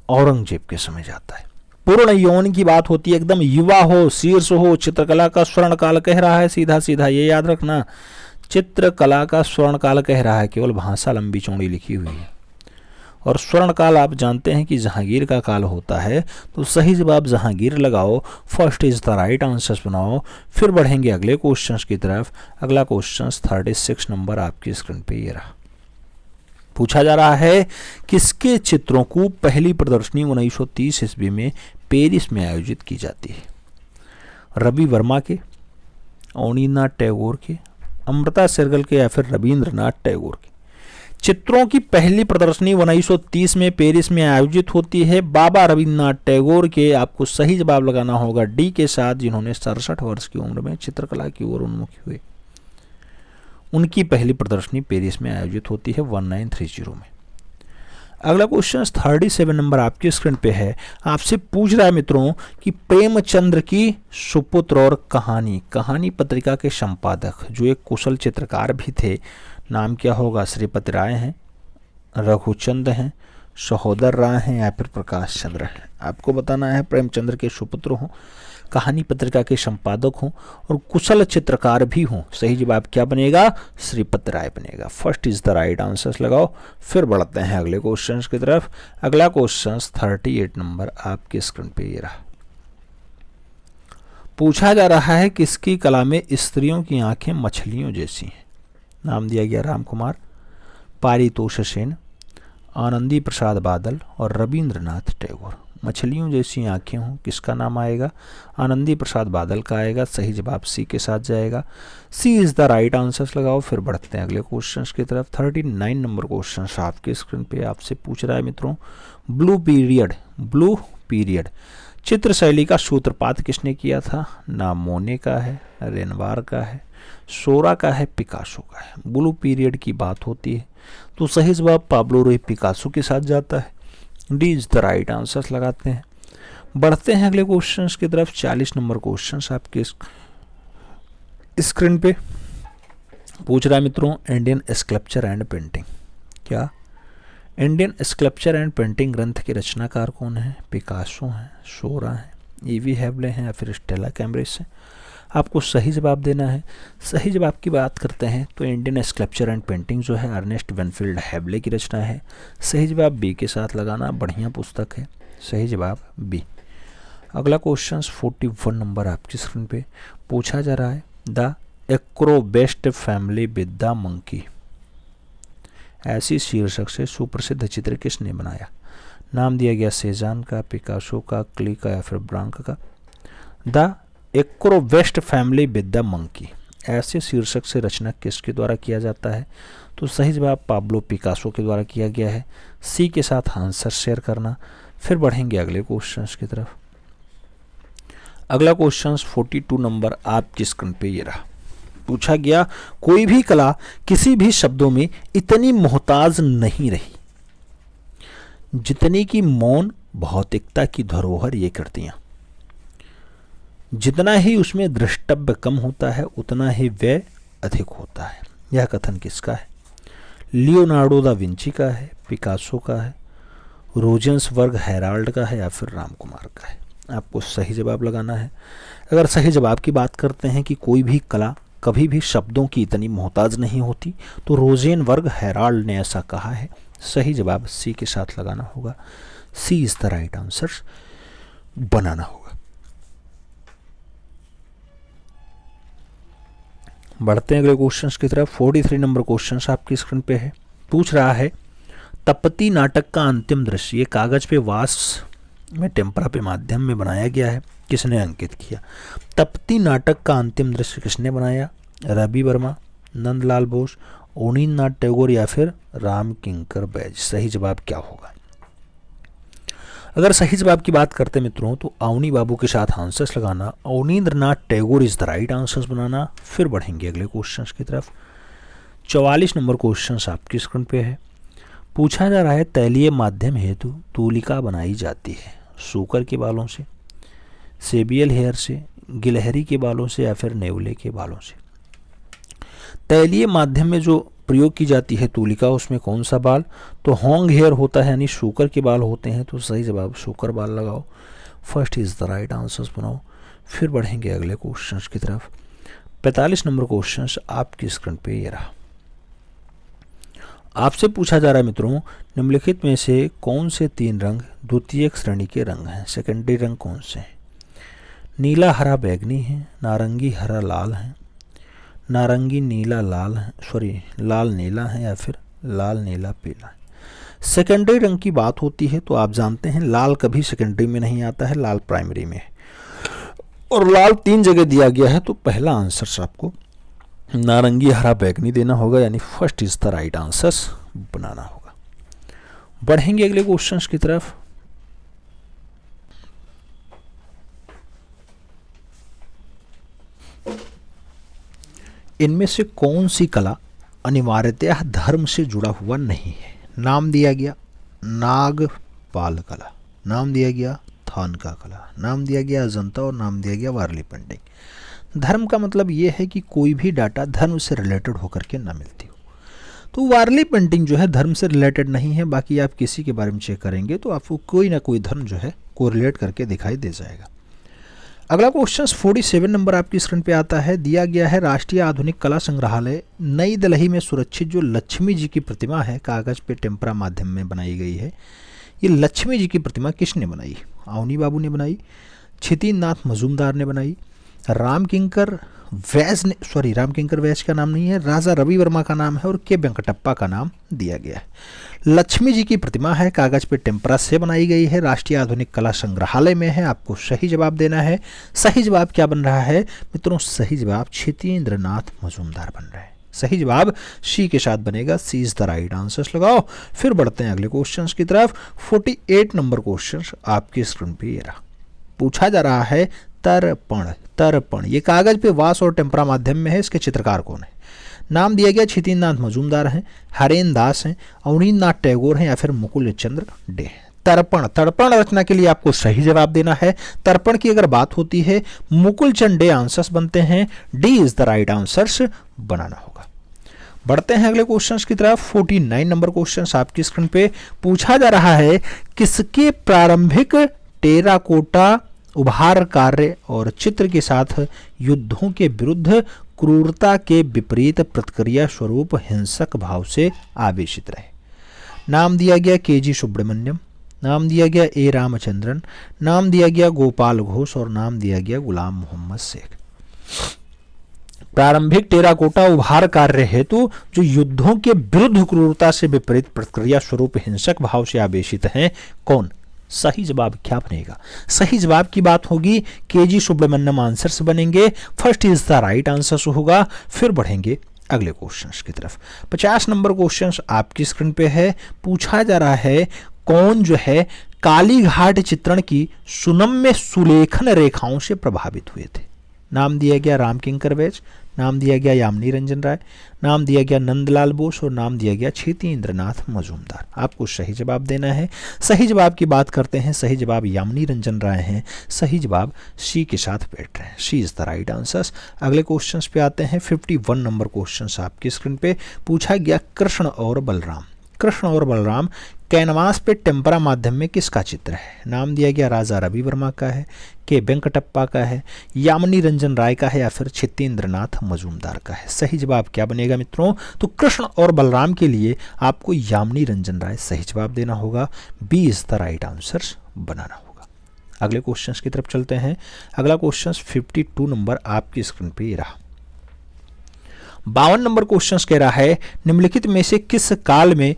औरंगजेब के समय जाता है। पूर्ण यौवन की बात होती है, एकदम युवा हो, शीर्ष हो, चित्रकला का स्वर्ण काल कह रहा है। सीधा सीधा ये याद रखना, चित्रकला का स्वर्ण काल कह रहा है, केवल भाषा लंबी चौड़ी लिखी हुई है। और स्वर्ण काल आप जानते हैं कि जहांगीर का काल होता है, तो सही जवाब जहांगीर लगाओ। First is the right answers बनाओ। फिर बढ़ेंगे अगले क्वेश्चंस की तरफ। अगला क्वेश्चन 36 नंबर आपकी स्क्रीन पे ये रहा। पूछा जा रहा है किसके चित्रों को पहली प्रदर्शनी 1930 ईस्वी में पेरिस में आयोजित की जाती है। रवि वर्मा के, अवनींद्रनाथ टैगोर के, अमृता शेरगिल के या फिर रविंद्रनाथ टैगोर के। चित्रों की पहली प्रदर्शनी 1930 में पेरिस में आयोजित होती है बाबा रविंद्रनाथ टैगोर के। आपको सही जवाब लगाना होगा डी के साथ, जिन्होंने 67 वर्ष की उम्र में चित्रकला की ओर उन्मुखी हुए। उनकी पहली प्रदर्शनी पेरिस में आयोजित होती है 1930 में। अगला क्वेश्चन 37 नंबर आपकी स्क्रीन पे है। आपसे पूछ रहा है मित्रों कि प्रेमचंद्र की सुपुत्र और कहानी पत्रिका के संपादक जो एक कुशल चित्रकार भी थे, नाम क्या होगा। श्रीपति राय हैं, रघुचंद हैं, सहोदर राय हैं या फिर प्रकाश चंद्र हैं। आपको बताना है प्रेमचंद्र के सुपुत्र हों, कहानी पत्रिका के संपादक हों और कुशल चित्रकार भी हों। सही जवाब क्या बनेगा, श्रीपति राय बनेगा। First is the right answers लगाओ। फिर बढ़ते हैं अगले क्वेश्चन की तरफ। अगला क्वेश्चन 38 नंबर आपके स्क्रीन पे ये रहा। पूछा जा रहा है किसकी कला में स्त्रियों की आंखें मछलियों जैसी हैं। नाम दिया गया राम कुमार, पारितोष सेन, आनंदी प्रसाद बादल और रविंद्रनाथ टैगोर। मछलियों जैसी आंखें हों, किसका नाम आएगा, आनंदी प्रसाद बादल का आएगा। सही जवाब सी के साथ जाएगा। सी इज द राइट आंसर्स लगाओ। फिर बढ़ते हैं अगले क्वेश्चंस की तरफ। 39 नंबर क्वेश्चन आपके स्क्रीन पे आपसे पूछ रहा है मित्रों ब्लू पीरियड चित्र शैली का सूत्रपात किसने किया था। नाम मोने का है, रेनवार का है, सोरा का है, पिकासो का है। ब्लू पीरियड की बात होती है तो सही जवाब पाब्लो रूई पिकासो के साथ जाता है। D is the right answers लगाते हैं। बढ़ते हैं अगले क्वेश्चंस की तरफ। 40 नंबर क्वेश्चंस आपके स्क्रीन पे पूछ रहा है मित्रों इंडियन स्कल्पचर एंड पेंटिंग। क्या इंडियन स्कल्पचर एंड पेंटिंग ग्रंथ के रचनाकार कौन है। पिकासो हैं, सोरा हैं, ईवी हैवले हैं या फिर स्टेला कैम्ब्रिज हैं। आपको सही जवाब देना है। सही जवाब की बात करते हैं तो इंडियन स्कल्पचर एंड पेंटिंग जो है अर्नेस्ट वेनफील्ड हैवले की रचना है। सही जवाब बी के साथ लगाना, बढ़िया पुस्तक है। सही जवाब बी। अगला क्वेश्चन 41 नंबर आपकी स्क्रीन पे पूछा जा रहा है the acrobat's family with the monkey ऐसी शीर्षक से सुप्रसिद्ध चित्र किसने बनाया। नाम दिया गया सेजान का, पिकासो का, क्ली का या फिर ब्रांक का। The acrobat's family with the monkey ऐसे शीर्षक से रचना किसके द्वारा किया जाता है। तो सही जवाब पाब्लो पिकासो के द्वारा किया गया है। सी के साथ आंसर शेयर करना। फिर बढ़ेंगे अगले क्वेश्चंस की तरफ। अगला क्वेश्चन 42 नंबर आपकी स्क्रीन पे ये रहा। पूछा गया कोई भी कला किसी भी शब्दों में इतनी मोहताज नहीं रही जितनी की मौन भौतिकता की धरोहर ये कृतियां। जितना ही उसमें दृष्टव्य कम होता है उतना ही व्यय अधिक होता है। यह कथन किसका है। लियोनार्डो दा विंची का है, पिकासो का है, रोजेंसबर्ग हेराल्ड का है या फिर राम कुमार का है। आपको सही जवाब लगाना है। अगर सही जवाब की बात करते हैं कि कोई भी कला कभी भी शब्दों की इतनी मोहताज नहीं होती तो रोजेनबर्ग हेराल्ड ने ऐसा कहा है। सही जवाब सी के साथ लगाना होगा। सी इज द राइट आंसर बनाना होगा। बढ़ते हैं अगले क्वेश्चंस की तरफ। 43 नंबर क्वेश्चन आपकी स्क्रीन पे है। पूछ रहा है तपती नाटक का अंतिम दृश्य, ये कागज पे वास में टेम्परा पे माध्यम में बनाया गया है, किसने अंकित किया? तपती नाटक का अंतिम दृश्य किसने बनाया? रवि वर्मा, नंदलाल बोस, अवनींद्रनाथ टैगोर या फिर राम किंकर बैज। सही जवाब क्या होगा? अगर सही जवाब की बात करते मित्रों तो अवनी बाबू के साथ आंसर्स लगाना, Abanindranath Tagore is the right answers बनाना। फिर बढ़ेंगे अगले क्वेश्चंस की तरफ। 44 नंबर क्वेश्चन आपकी स्क्रीन पे है। पूछा जा रहा है तैलीय माध्यम हेतु तूलिका बनाई जाती है सूकर के बालों से, सेबियल हेयर से, गिलहरी के बालों से या फिर नेवले के बालों से। तैलीय माध्यम में जो प्रयोग की जाती है तूलिका, उसमें कौन सा बाल? तो होंग हेयर होता है, यानी शुकर के बाल होते हैं, तो सही जवाब शुकर बाल लगाओ। First is the right answers बनाओ। फिर बढ़ेंगे अगले क्वेश्चंस की तरफ। 45 नंबर क्वेश्चंस आपकी स्क्रीन पे ये रहा। आपसे पूछा जा रहा है मित्रों निम्नलिखित में से कौन से 3 रंग द्वितीयक श्रेणी के रंग हैं? सेकेंडरी रंग कौन से हैं? नीला हरा बैगनी है, नारंगी हरा लाल है, नारंगी नीला लाल है, लाल नीला है या फिर लाल नीला पीला है। सेकेंडरी रंग की बात होती है तो आप जानते हैं लाल कभी सेकेंडरी में नहीं आता है, लाल प्राइमरी में है, और लाल 3 जगह दिया गया है, तो पहला आंसर आपको नारंगी हरा बैगनी देना होगा, यानी first is the right answers बनाना होगा। बढ़ेंगे अगले क्वेश्चंस की तरफ। इनमें से कौन सी कला अनिवार्यतः धर्म से जुड़ा हुआ नहीं है? नाम दिया गया नागपाल कला, नाम दिया गया थानका कला, नाम दिया गया अजंता और नाम दिया गया वारली पेंटिंग। धर्म का मतलब ये है कि कोई भी डाटा धर्म से रिलेटेड होकर के ना मिलती हो। तो वारली पेंटिंग जो है धर्म से रिलेटेड नहीं है, बाकी आप किसी के बारे में चेक करेंगे तो आपको कोई ना कोई धर्म जो है कोरिलेट करके दिखाई दे जाएगा। अगला क्वेश्चन 47 नंबर आपकी स्क्रीन पे आता है। दिया गया है राष्ट्रीय आधुनिक कला संग्रहालय नई दिल्ली में सुरक्षित जो लक्ष्मी जी की प्रतिमा है कागज पे टेम्परा माध्यम में बनाई गई है, ये लक्ष्मी जी की प्रतिमा किसने बनाई? अवनी बाबू ने बनाई, क्षितिज नाथ मजूमदार ने बनाई, राम किंकर वैज का नाम नहीं है, राजा रवि वर्मा का नाम है और के वेंकटप्पा का नाम दिया गया है। लक्ष्मी जी की प्रतिमा है कागज पे टेम्परा से बनाई गई है, राष्ट्रीय आधुनिक कला संग्रहालय में है। आपको सही जवाब देना है। सही जवाब क्या बन रहा है मित्रों? सही जवाब क्षितिज नाथ मजूमदार बन रहा है। सही जवाब सी के साथ बनेगा, सी इज द राइट आंसर्स लगाओ। फिर बढ़ते हैं अगले क्वेश्चंस की तरफ। 48 नंबर क्वेश्चन आपकी स्क्रीन पे ये रहा। पूछा जा रहा है तर्पण ये कागज पे वास और टेम्परा माध्यम में है, इसके चित्रकार कौन है? नाम दिया गया क्षितिज नाथ मजूमदार हैं, हरेन दास हैं, अवनींद्रनाथ टैगोर हैं या फिर मुकुल चंद्र डे। तर्पण रचना के लिए आपको सही जवाब देना है। तर्पण की अगर बात होती है मुकुल चंद डे आंसर्स बनते हैं, d is the right answers बनाना होगा। बढ़ते हैं अगले क्वेश्चंस की तरफ। 49 नंबर क्वेश्चन आपकी स्क्रीन पे। पूछा जा रहा है किसके प्रारंभिक टेराकोटा उभार कार्य और चित्र के साथ युद्धों के विरुद्ध क्रूरता के विपरीत प्रतिक्रिया स्वरूप हिंसक भाव से आवेशित रहे? नाम दिया गया के.जी. सुब्रमण्यम, नाम दिया गया ए. रामचंद्रन, नाम दिया गया गोपाल घोष और नाम दिया गया गुलाम मोहम्मद शेख। प्रारंभिक टेराकोटा उभार कार्य हेतु जो युद्धों के विरुद्ध क्रूरता से विपरीत प्रतिक्रिया स्वरूप हिंसक भाव से आवेशित हैं, कौन? सही जवाब क्या बनेगा? सही जवाब की बात होगी के.जी. सुब्रमण्यम आंसर्स बनेंगे। First is the right answer होगा। फिर बढ़ेंगे अगले क्वेश्चंस की तरफ। 50 नंबर क्वेश्चन आपकी स्क्रीन पे है। पूछा जा रहा है कौन जो है काली घाट चित्रण की सुनम्य सुलेखन रेखाओं से प्रभावित हुए थे? नाम दिया गया राम किंकर बैज, नाम दिया गया यामिनी रंजन राय, नाम दिया गया नंदलाल बोस और नाम दिया गया क्षितिज नाथ मजूमदार। आपको सही जवाब देना है। सही जवाब की बात करते हैं, सही जवाब यामिनी रंजन राय हैं। सही जवाब सी के साथ बैठ रहे हैं, सी इज द राइट आंसर्स। अगले क्वेश्चंस पे आते हैं। 51 नंबर क्वेश्चंस आपकी स्क्रीन पे। पूछा गया कृष्ण और बलराम कैनवास पे टेम्परा माध्यम में किसका चित्र है? नाम दिया गया राजा रवि वर्मा का है, के वेंकटप्पा का है, यामिनी रंजन राय का है या फिर क्षितिज नाथ मजूमदार का है। सही जवाब क्या बनेगा मित्रों? तो कृष्ण और बलराम के लिए आपको यामिनी रंजन राय सही जवाब देना होगा। B is the right answer बनाना होगा। अगले क्वेश्चंस की तरफ चलते हैं। अगला क्वेश्चन 52 नंबर आपकी स्क्रीन पे रहा। 52 नंबर क्वेश्चन कह रहा है निम्नलिखित में से किस काल में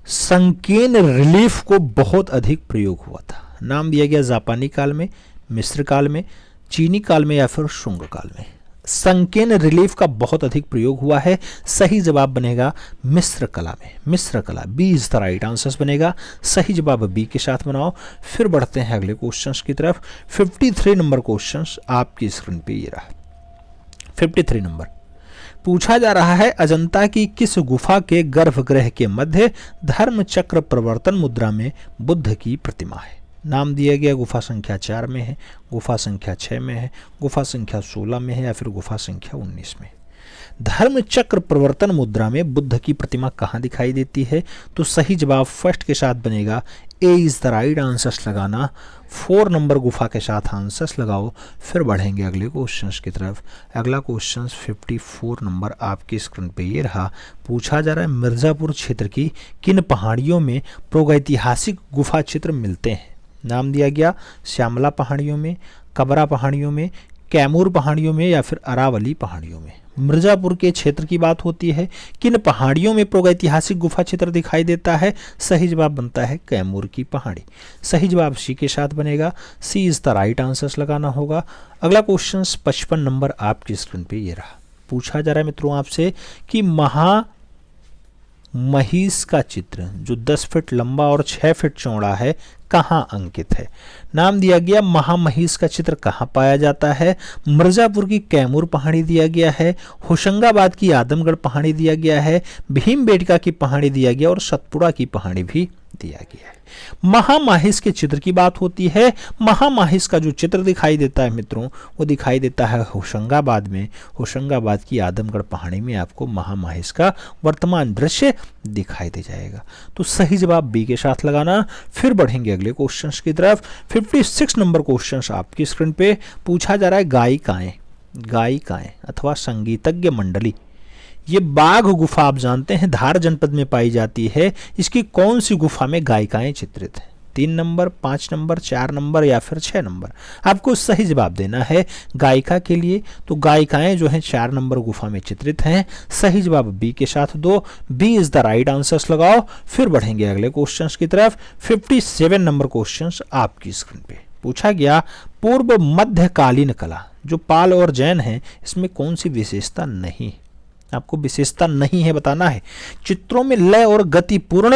संकीर्ण रिलीफ को बहुत अधिक प्रयोग हुआ था। नाम दिया गया जापानी काल में, मिस्र काल में, चीनी काल में या फिर शुंग काल में। संकीर्ण रिलीफ का बहुत अधिक प्रयोग हुआ है। सही जवाब बनेगा मिस्र कला में, मिस्र कला। B is the right answer बनेगा। सही जवाब बी के साथ बनाओ। फिर बढ़ते हैं अगले क्वेश्चंस की तरफ। 53 नंबर क्वेश्चंस आपकी स्क्रीन पे ये रहा। 53 नंबर पूछा जा रहा है अजंता की किस गुफा के गर्भगृह के मध्य धर्म चक्र प्रवर्तन मुद्रा में बुद्ध की प्रतिमा है। नाम दिया गया गुफा संख्या 4 में है, गुफा संख्या 6 में है, गुफा संख्या 16 में है या फिर गुफा संख्या 19 में। धर्म चक्र प्रवर्तन मुद्रा में बुद्ध की प्रतिमा कहाँ दिखाई देती है। तो सही जवाब फर्स्ट के साथ बनेगा। ए इज द राइट आंसर्स लगाना। 4 नंबर गुफा के साथ आंसर्स लगाओ। फिर बढ़ेंगे अगले क्वेश्चंस की तरफ। अगला क्वेश्चन 54 नंबर आपकी स्क्रीन पे ये रहा। पूछा जा रहा है मिर्जापुर क्षेत्र की किन पहाड़ियों में प्रागैतिहासिक गुफा चित्र मिलते हैं। नाम दिया गया श्यामला पहाड़ियों में, कबरा पहाड़ियों में, कैमूर पहाड़ियों में या फिर अरावली पहाड़ियों में। मिर्जापुर के क्षेत्र की बात होती है। किन पहाड़ियों में प्रागैतिहासिक गुफा चित्र दिखाई देता है। सही जवाब बनता है कैमूर की पहाड़ी। सही जवाब सी के साथ बनेगा। सी इज द राइट आंसर्स लगाना होगा। अगला क्वेश्चन 55 नंबर आपकी स्क्रीन पे ये रहा। पूछा जा रहा है मित्रों आपसे कि महिष का चित्र जो 10 फीट लंबा और 6 फीट चौड़ा है कहाँ अंकित है। नाम दिया गया महामहिष का चित्र कहाँ पाया जाता है। मिर्जापुर की कैमूर पहाड़ी दिया गया है, होशंगाबाद की आदमगढ़ पहाड़ी दिया गया है, भीमबेटका की पहाड़ी दिया गया और सतपुड़ा की पहाड़ी भी दिया गया है। महामाहिष के चित्र की बात होती है। महामाहिष का जो चित्र दिखाई देता है मित्रों वो दिखाई देता है होशंगाबाद में। होशंगाबाद की आदमगढ़ पहाड़ी में आपको महामाहिष का वर्तमान दृश्य दिखाई दे जाएगा। तो सही जवाब बी के साथ लगाना। फिर बढ़ेंगे अगले क्वेश्चंस की तरफ। 56 नंबर क्वेश्चंस आपकी स्क्रीन पे पूछा जा रहा है गायिकाएं अथवा संगीतज्ञ मंडली ये बाघ गुफा आप जानते हैं धार जनपद में पाई जाती है। इसकी कौन सी गुफा में गायिकाएं चित्रित हैं। 3 नंबर, 5 नंबर, 4 नंबर या फिर 6 नंबर। आपको सही जवाब देना है गायिका के लिए। तो गायिकाएं जो हैं 4 नंबर गुफा में चित्रित हैं। सही जवाब बी के साथ दो। B is the right answers लगाओ। फिर बढ़ेंगे अगले क्वेश्चंस की तरफ। 57 नंबर क्वेश्चंस आपकी स्क्रीन पे पूछा गया पूर्व मध्यकालीन कला जो पाल और जैन है इसमें कौन सी विशेषता नहीं। आपको विशेषता नहीं है बताना है। चित्रों में लय और गति पूर्ण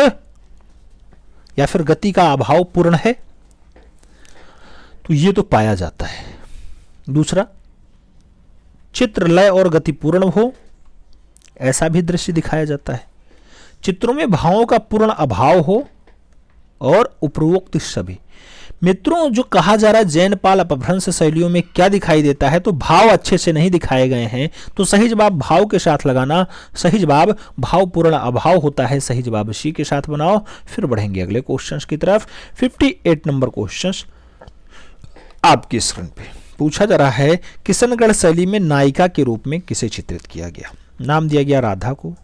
या फिर गति का अभाव पूर्ण है तो ये तो पाया जाता है। दूसरा, चित्र लय और गति पूर्ण हो ऐसा भी दृश्य दिखाया जाता है। चित्रों में भावों का पूर्ण अभाव हो और उपरोक्त सभी। मित्रों जो कहा जा रहा है जैन पाल अपभ्रंश शैलियों में क्या दिखाई देता है तो भाव अच्छे से नहीं दिखाए गए हैं। तो सही जवाब भाव के साथ लगाना। सही जवाब भाव पूर्ण अभाव होता है। सही जवाब सी के साथ बनाओ। फिर बढ़ेंगे अगले क्वेश्चंस की तरफ। 58 नंबर क्वेश्चंस आपकी स्क्रीन पे पूछा जा रहा है किशनगढ़ शैली में नायिका के रूप में किसे चित्रित किया गया। नाम दिया गया राधा को,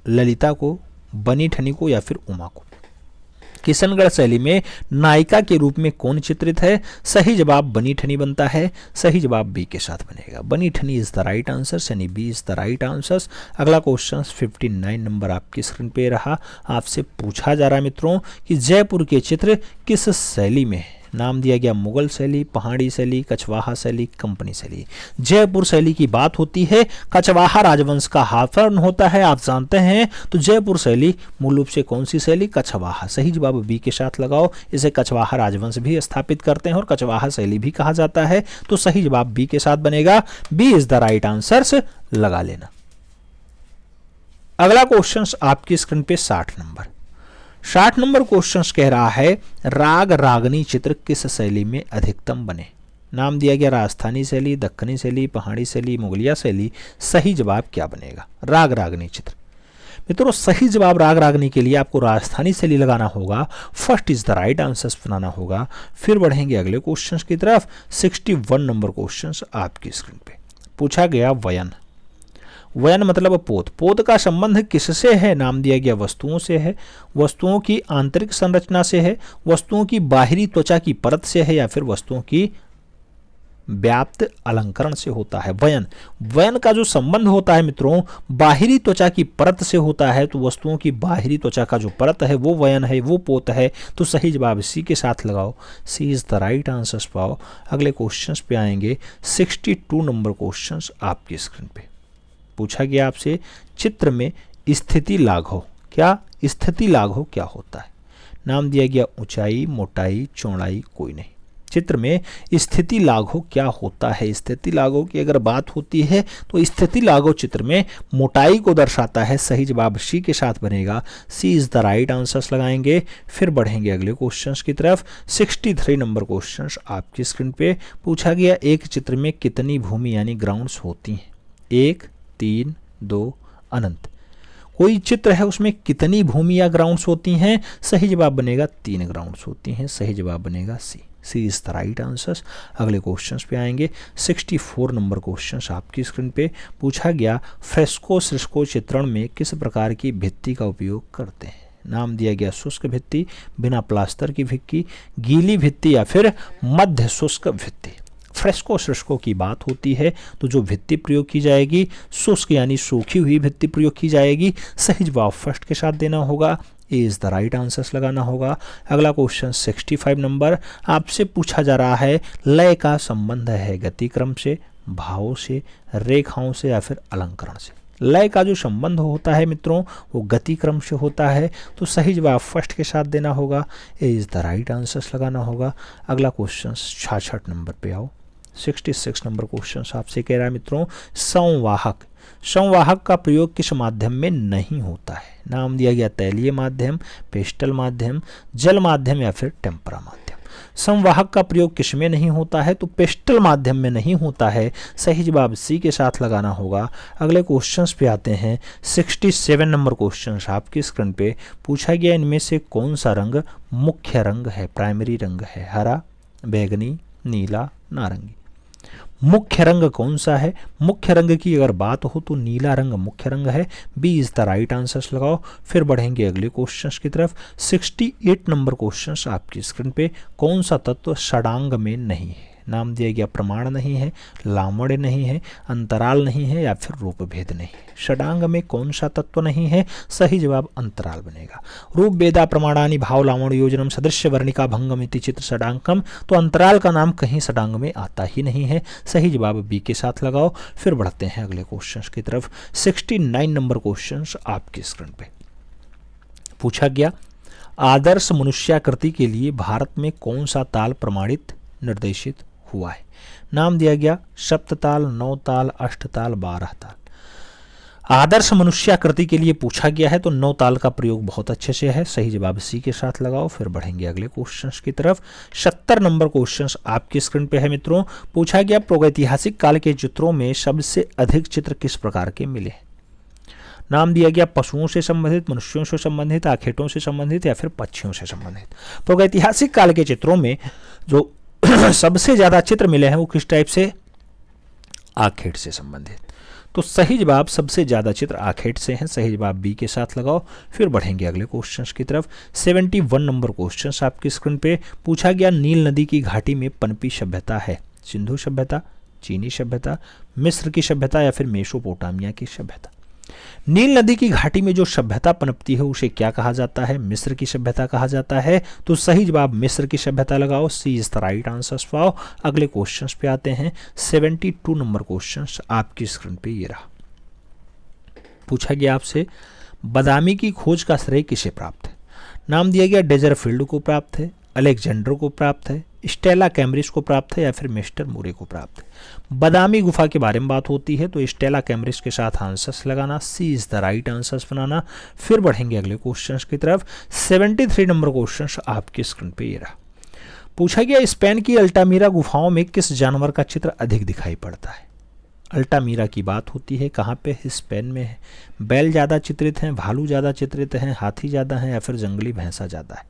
ललिता को, बनी ठनी को या फिर उमा को। किशनगढ़ शैली में नायिका के रूप में कौन चित्रित है। सही जवाब बनी ठनी बनता है। सही जवाब बी के साथ बनेगा। Bani Thani is the right answer यानी B is the right answer. अगला क्वेश्चन 59 नंबर आपकी स्क्रीन पे रहा। आपसे पूछा जा रहा है मित्रों कि जयपुर के चित्र किस शैली में है। नाम दिया गया मुगल शैली, पहाड़ी शैली, कछवाहा शैली, कंपनी शैली। जयपुर शैली की बात होती है। कछवाहा राजवंश का हाथन होता है आप जानते हैं। तो जयपुर शैली मूल रूप से कौन सी शैली, कछवाहा। सही जवाब बी के साथ लगाओ। इसे कछवाहा राजवंश भी स्थापित करते हैं और कछवाहा शैली भी कहा जाता है। तो सही जवाब बी के साथ बनेगा। B is the right answer लगा लेना। अगला क्वेश्चन आपकी स्क्रीन पे 60 नंबर क्वेश्चन कह रहा है राग रागनी चित्र किस शैली में अधिकतम बने। नाम दिया गया राजस्थानी शैली, दक्कनी शैली, पहाड़ी शैली, मुगलिया शैली। सही जवाब क्या बनेगा, राग रागनी चित्र। मित्रों सही जवाब राग रागनी के लिए आपको राजस्थानी शैली लगाना होगा। First is the right answer बनाना होगा। फिर बढ़ेंगे अगले क्वेश्चन की तरफ। 61 नंबर क्वेश्चन आपकी स्क्रीन पे पूछा गया वयन। वयन मतलब पोत। पोत का संबंध किससे है। नाम दिया गया वस्तुओं से है, वस्तुओं की आंतरिक संरचना से है, वस्तुओं की बाहरी त्वचा की परत से है या फिर वस्तुओं की व्याप्त अलंकरण से होता है। वयन, वयन का जो संबंध होता है मित्रों बाहरी त्वचा की परत से होता है, तो वस्तुओं की बाहरी त्वचा का जो परत है वो वयन है, वो पोत है। तो सही जवाब सी के साथ लगाओ, सी इज द राइट आंसर। पाओ अगले क्वेश्चंस पे आएंगे। 62 नंबर क्वेश्चंस आपकी स्क्रीन पे पूछा गया आपसे, चित्र में स्थिति लाघव, क्या स्थिति लाघव क्या होता है? नाम दिया गया ऊंचाई, मोटाई, चौड़ाई, कोई नहीं। चित्र में स्थिति लाघव क्या होता है? स्थिति लाघव की अगर बात होती है तो स्थिति लाघव चित्र में मोटाई को दर्शाता है। सही जवाब सी के साथ बनेगा, सी इज द राइट आंसर्स लगाएंगे। फिर बढ़ेंगे अगले क्वेश्चंस की तरफ। 63 नंबर क्वेश्चंस आपकी स्क्रीन पे पूछा गया, एक चित्र में कितनी भूमि यानी ग्राउंड्स होती हैं? 1, 3, 2, अनंत। कोई चित्र है उसमें कितनी भूमि या ग्राउंड्स होती हैं? सही जवाब बनेगा 3 ग्राउंड्स होती हैं। सही जवाब बनेगा सी, सी इज द राइट आंसर्स। अगले क्वेश्चंस पे आएंगे। 64 नंबर क्वेश्चंस आपकी स्क्रीन पे पूछा गया, फ्रेस्को सिस्को चित्रण में किस प्रकार की भित्ति का उपयोग करते हैं? नाम दिया गया शुष्क भित्ति, बिना प्लास्टर की भित्ति, गीली भित्ति या फिर मध्य शुष्क भित्ति। फ्रेस्को सिस्को की बात होती है तो जो भित्ति प्रयोग की जाएगी शुष्क यानी सूखी हुई भित्ति प्रयोग की जाएगी। सही जवाब फर्स्ट के साथ देना होगा, ए इज द राइट आंसर्स लगाना होगा। अगला क्वेश्चन 65 नंबर आपसे पूछा जा रहा है, लय का संबंध है गतिक्रम से, भावों से, रेखाओं से या फिर अलंकरण से? लय का जो संबंध होता है मित्रों वो गतिक्रम से होता है। तो सही जवाब फर्स्ट के साथ देना होगा, ए इज द राइट आंसर्स लगाना होगा। अगला क्वेश्चन 66 नंबर पे आओ। 66 नंबर क्वेश्चन आपसे कह रहा है मित्रों, संवाहक, संवाहक का प्रयोग किस माध्यम में नहीं होता है? नाम दिया गया तैलीय माध्यम, पेस्टल माध्यम, जल माध्यम या फिर टेम्परा माध्यम। संवाहक का प्रयोग किस में नहीं होता है? तो पेस्टल माध्यम में नहीं होता है। सही जवाब सी के साथ लगाना होगा। अगले क्वेश्चंस पे आते हैं। 67 नंबर क्वेश्चंस आपकी स्क्रीन पे पूछा गया, इनमें से कौन सा रंग मुख्य रंग है, प्राइमरी रंग है? हरा, बैंगनी, नीला, नारंगी। मुख्य रंग कौन सा है? मुख्य रंग की अगर बात हो तो नीला रंग मुख्य रंग है। B is the right answers लगाओ। फिर बढ़ेंगे अगले क्वेश्चंस की तरफ। 68 नंबर क्वेश्चंस आपकी स्क्रीन पे, कौन सा तत्व षडांग में नहीं है? नाम दिया गया प्रमाण नहीं है, लामड़े नहीं है, अंतराल नहीं है या फिर रूप भेद नहीं है। षडांग में कौन सा तत्व नहीं है? सही जवाब अंतराल बनेगा। रूप भेदा प्रमाणानि भाव लामड़ योजनम सदृश्य वर्णिका भंगम इति चित्र षडांकम। तो अंतराल का नाम कहीं षडांग में आता ही नहीं है। सही जवाब बी के साथ लगाओ। फिर बढ़ते हैं अगले क्वेश्चन की तरफ। 69 नंबर क्वेश्चन आपकी स्क्रीन पे पूछा गया, आदर्श मनुष्याकृति के लिए भारत में कौन सा ताल प्रमाणित निर्देशित हुआ है? नाम दिया गया सप्तताल, 9 ताल, 8 ताल, 12 ताल। आदर्श मनुष्याकृति के लिए पूछा गया है तो 9 ताल का प्रयोग बहुत अच्छे से है। सही जवाब सी के साथ लगाओ। फिर बढ़ेंगे अगले क्वेश्चंस की तरफ। 70 नंबर क्वेश्चंस आपकी स्क्रीन पे है मित्रों। पूछा गया, प्रागैतिहासिक काल के चित्रों में सबसे अधिक चित्र किस प्रकार के मिले? नाम दिया गया पशुओं से संबंधित, मनुष्यों से संबंधित, आखेटों से संबंधित या फिर पक्षियों से संबंधित। प्रागैतिहासिक काल के चित्रों में जो सबसे ज्यादा चित्र मिले हैं वो किस टाइप से? आखेट से संबंधित। तो सही जवाब सबसे ज्यादा चित्र आखेट से हैं। सही जवाब बी के साथ लगाओ। फिर बढ़ेंगे अगले क्वेश्चंस की तरफ। 71 नंबर क्वेश्चंस आपकी स्क्रीन पे पूछा गया, नील नदी की घाटी में पनपी सभ्यता है? सिंधु सभ्यता, चीनी सभ्यता, मिस्र की सभ्यता या फिर मेसोपोटामिया की सभ्यता। नील नदी की घाटी में जो सभ्यता पनपती है उसे क्या कहा जाता है? मिस्र की सभ्यता कहा जाता है। तो सही जवाब मिस्र की सभ्यता लगाओ। सी इज द राइट आंसर्स पाओ। अगले क्वेश्चंस पे आते हैं। 72 नंबर क्वेश्चंस आपकी स्क्रीन पे ये रहा। पूछा गया आपसे, बादामी की खोज का श्रेय किसे प्राप्त है? नाम दिया गया डेजरफील्ड को प्राप्त है, अलेक्जेंडर को प्राप्त है, स्टेला कैम्ब्रिज को प्राप्त है या फिर मिस्टर मूरे को प्राप्त है। बादामी गुफा के बारे में बात होती है तो स्टेला कैम्ब्रिज के साथ आंसर्स लगाना। सी इज द राइट आंसर्स बनाना। फिर बढ़ेंगे अगले क्वेश्चंस की तरफ। 73 नंबर क्वेश्चन आपकी स्क्रीन पे ये रहा। पूछा गया, स्पेन की अल्टामीरा गुफाओं में किस जानवर का चित्र अधिक दिखाई पड़ता है? अल्टामीरा की बात होती है, कहाँ पे? स्पेन में है। बैल ज़्यादा चित्रित हैं, भालू ज़्यादा चित्रित हैं, हाथी ज़्यादा हैं या फिर जंगली भैंसा ज़्यादा है?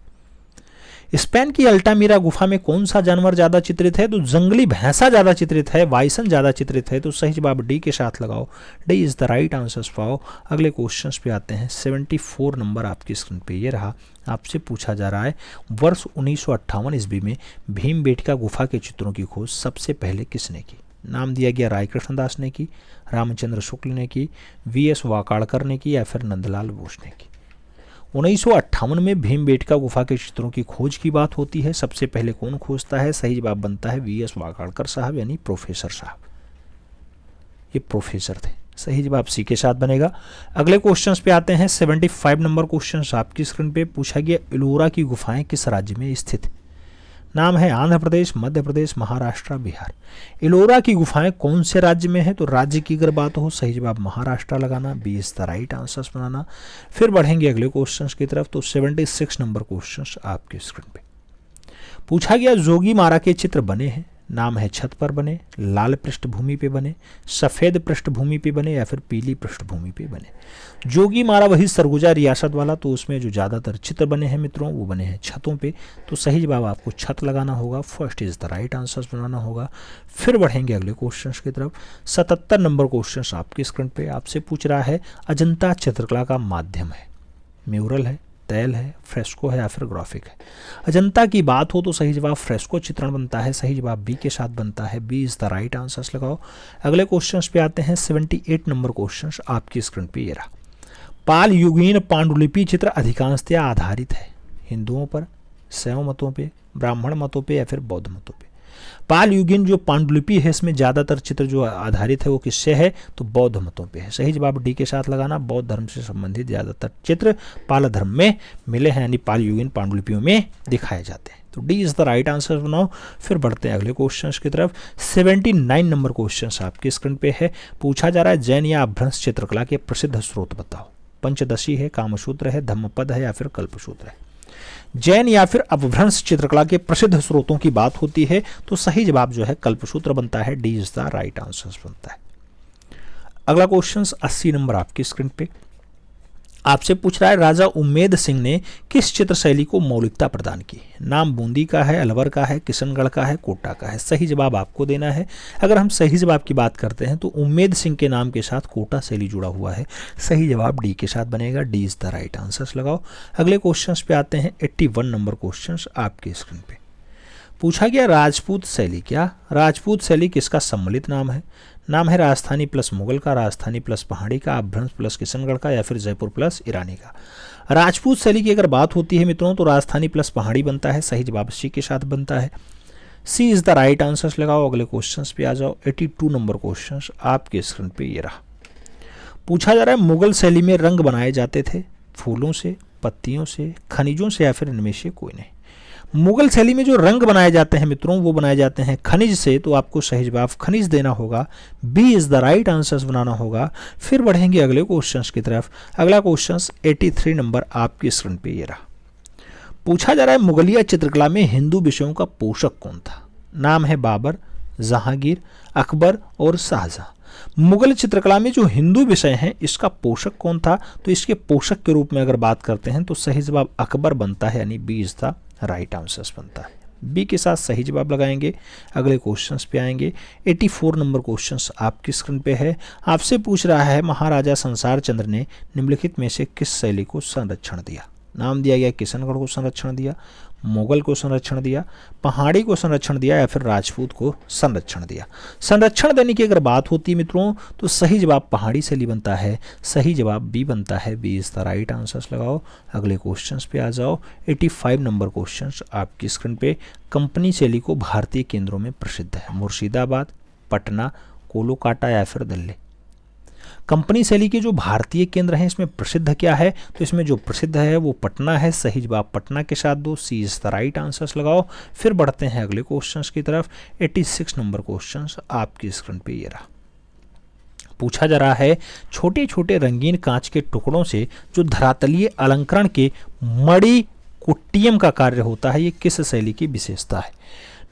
स्पेन की अल्टामीरा गुफा में कौन सा जानवर ज्यादा चित्रित है? तो जंगली भैंसा ज्यादा चित्रित है, बाइसन ज्यादा चित्रित है। तो सही जवाब डी के साथ लगाओ, D is the right answer पाओ। अगले क्वेश्चन पे आते हैं। 74 नंबर आपकी स्क्रीन पे ये रहा। आपसे पूछा जा रहा है वर्ष 1958 ईस्वी में भीमबेटका गुफा के चित्रों की खोज सबसे पहले किसने की? नाम दिया गया राय कृष्णदास ने की, रामचंद्र शुक्ल ने की, वी.एस. वाकाड़कर ने की या फिर नंदलाल बोस ने की। 1958 में भीमबेटका गुफा के चित्रों की खोज की बात होती है। सबसे पहले कौन खोजता है? सही जवाब बनता है वी.एस. वाकाड़कर साहब, यानी प्रोफेसर साहब। ये प्रोफेसर थे। सही जवाब सी के साथ बनेगा। अगले क्वेश्चंस पे आते हैं। 75 नंबर क्वेश्चन आपकी स्क्रीन पे पूछा गया एलोरा की गुफाएं किस राज्य में स्थित? नाम है आंध्र प्रदेश, मध्य प्रदेश, महाराष्ट्र, बिहार। एलोरा की गुफाएं कौन से राज्य में है? तो राज्य की अगर बात हो सही जवाब महाराष्ट्र लगाना, B is the right answers बनाना। फिर बढ़ेंगे अगले क्वेश्चंस की तरफ। तो 76 नंबर क्वेश्चंस आपके स्क्रीन पे पूछा गया जोगी मारा के चित्र बने हैं। नाम है छत पर बने, लाल पृष्ठभूमि पे बने, सफ़ेद पृष्ठभूमि पे बने या फिर पीली पृष्ठभूमि पे बने। जोगी मारा वही सरगुजा रियासत वाला, तो उसमें जो ज़्यादातर चित्र बने हैं मित्रों वो बने हैं छतों पे। तो सही जवाब आपको छत लगाना होगा, first is the right answer बनाना होगा। फिर बढ़ेंगे अगले क्वेश्चन की तरफ। 77 नंबर क्वेश्चन आपकी स्क्रीन पे आपसे पूछ रहा है अजंता चित्रकला का माध्यम है, म्यूरल है, तैल है, फ्रेस्को है या फिर ग्राफिक है। अजंता की बात हो तो सही जवाब फ्रेस्को चित्रण बनता है, सही जवाब बी के साथ बनता है, B is the right answers लगाओ। अगले क्वेश्चंस पे आते हैं। 78 नंबर क्वेश्चंस आपकी स्क्रीन पे ये रहा। पाल युगीन पांडुलिपि चित्र अधिकांशतः आधारित है हिंदुओं पर, शैव मतों पे, ब्राह्मण मतों पे या फिर बौद्ध मतों पे। पाल युगीन जो पांडुलिपि है इसमें ज़्यादातर चित्र जो आधारित है वो किससे है? तो बौद्ध मतों पे है। सही जवाब डी के साथ लगाना, बौद्ध धर्म से संबंधित ज़्यादातर चित्र पाल धर्म में मिले हैं, यानी पाल युगीन पांडुलिपियों में दिखाए जाते हैं। तो D is the right answer बनाओ। फिर बढ़ते हैं अगले क्वेश्चन की तरफ। 79 नंबर क्वेश्चन आपकी स्क्रीन पे है। पूछा जा रहा है जैन या अपभ्रंश चित्रकला के प्रसिद्ध स्रोत बताओ। पंचदशी है, कामसूत्र है, धम्मपद है या फिर कल्पसूत्र है। जैन या फिर अपभ्रंश चित्रकला के प्रसिद्ध स्रोतों की बात होती है तो सही जवाब जो है कल्पसूत्र बनता है, D is the right answer बनता है। अगला क्वेश्चन 80 नंबर आपकी स्क्रीन पे आपसे पूछ रहा है राजा उम्मेद सिंह ने किस चित्र शैली को मौलिकता प्रदान की? नाम बूंदी का है, अलवर का है, किशनगढ़ का है, कोटा का है। सही जवाब आपको देना है। अगर हम सही जवाब की बात करते हैं तो उम्मेद सिंह के नाम के साथ कोटा शैली जुड़ा हुआ है, सही जवाब डी के साथ बनेगा, D is the right answers लगाओ। अगले क्वेश्चन पे आते हैं। 81 नंबर क्वेश्चन आपकी स्क्रीन पे पूछा गया राजपूत शैली, क्या राजपूत शैली किसका सम्मिलित नाम है? नाम है राजस्थानी प्लस मुगल का, राजस्थानी प्लस पहाड़ी का, अपभ्रंश प्लस किशनगढ़ का या फिर जयपुर प्लस ईरानी का। राजपूत शैली की अगर बात होती है मित्रों तो राजस्थानी प्लस पहाड़ी बनता है, सही जवाब सी के साथ बनता है, सी इज द राइट आंसर्स लगाओ। अगले क्वेश्चन पे आ जाओ। 82 नंबर क्वेश्चन आपके स्क्रीन पे ये रहा। पूछा जा रहा है मुगल शैली में रंग बनाए जाते थे फूलों से, पत्तियों से, खनिजों से या फिर इनमें से कोई नहीं। मुगल शैली में जो रंग बनाए जाते हैं मित्रों वो बनाए जाते हैं खनिज से, तो आपको सही जवाब खनिज देना होगा, B is the right answers बनाना होगा। फिर बढ़ेंगे अगले क्वेश्चंस की तरफ। अगला क्वेश्चन 83 नंबर आपकी स्क्रीन पे ये रहा। पूछा जा रहा है मुगलिया चित्रकला में हिंदू विषयों का पोषक कौन था? नाम है बाबर, जहांगीर, अकबर और शाहजहां। मुगल चित्रकला में जो हिंदू विषय हैं इसका पोषक कौन था? तो इसके पोषक के रूप में अगर बात करते हैं तो सही जवाब अकबर बनता है, यानी B is the right answers बनता है, बी के साथ सही जवाब लगाएंगे। अगले क्वेश्चंस पे आएंगे। 84 नंबर क्वेश्चंस आपकी स्क्रीन पे है। आपसे पूछ रहा है महाराजा संसार चंद्र ने निम्नलिखित में से किस शैली को संरक्षण दिया? नाम दिया गया किशनगढ़ को संरक्षण दिया, मुगल को संरक्षण दिया, पहाड़ी को संरक्षण दिया या फिर राजपूत को संरक्षण दिया। संरक्षण देने की अगर बात होती है मित्रों तो सही जवाब पहाड़ी शैली बनता है, सही जवाब बी बनता है, B is the right answers लगाओ। अगले क्वेश्चंस पे आ जाओ। 85 नंबर क्वेश्चंस आपकी स्क्रीन पे। कंपनी शैली को भारतीय केंद्रों में प्रसिद्ध है मुर्शिदाबाद, पटना, कोलकाता या फिर दिल्ली। कंपनी शैली के जो भारतीय केंद्र हैं इसमें प्रसिद्ध क्या है? तो इसमें जो प्रसिद्ध है वो पटना है, सही जवाब पटना के साथ दो, सी इज द राइट आंसर्स लगाओ। फिर बढ़ते हैं अगले क्वेश्चंस की तरफ। 86 नंबर क्वेश्चंस आपकी स्क्रीन पे ये रहा। पूछा जा रहा है छोटे छोटे रंगीन कांच के टुकड़ों से जो धरातलीय अलंकरण के मणि कुट्टियम का कार्य होता है ये किस शैली की विशेषता है?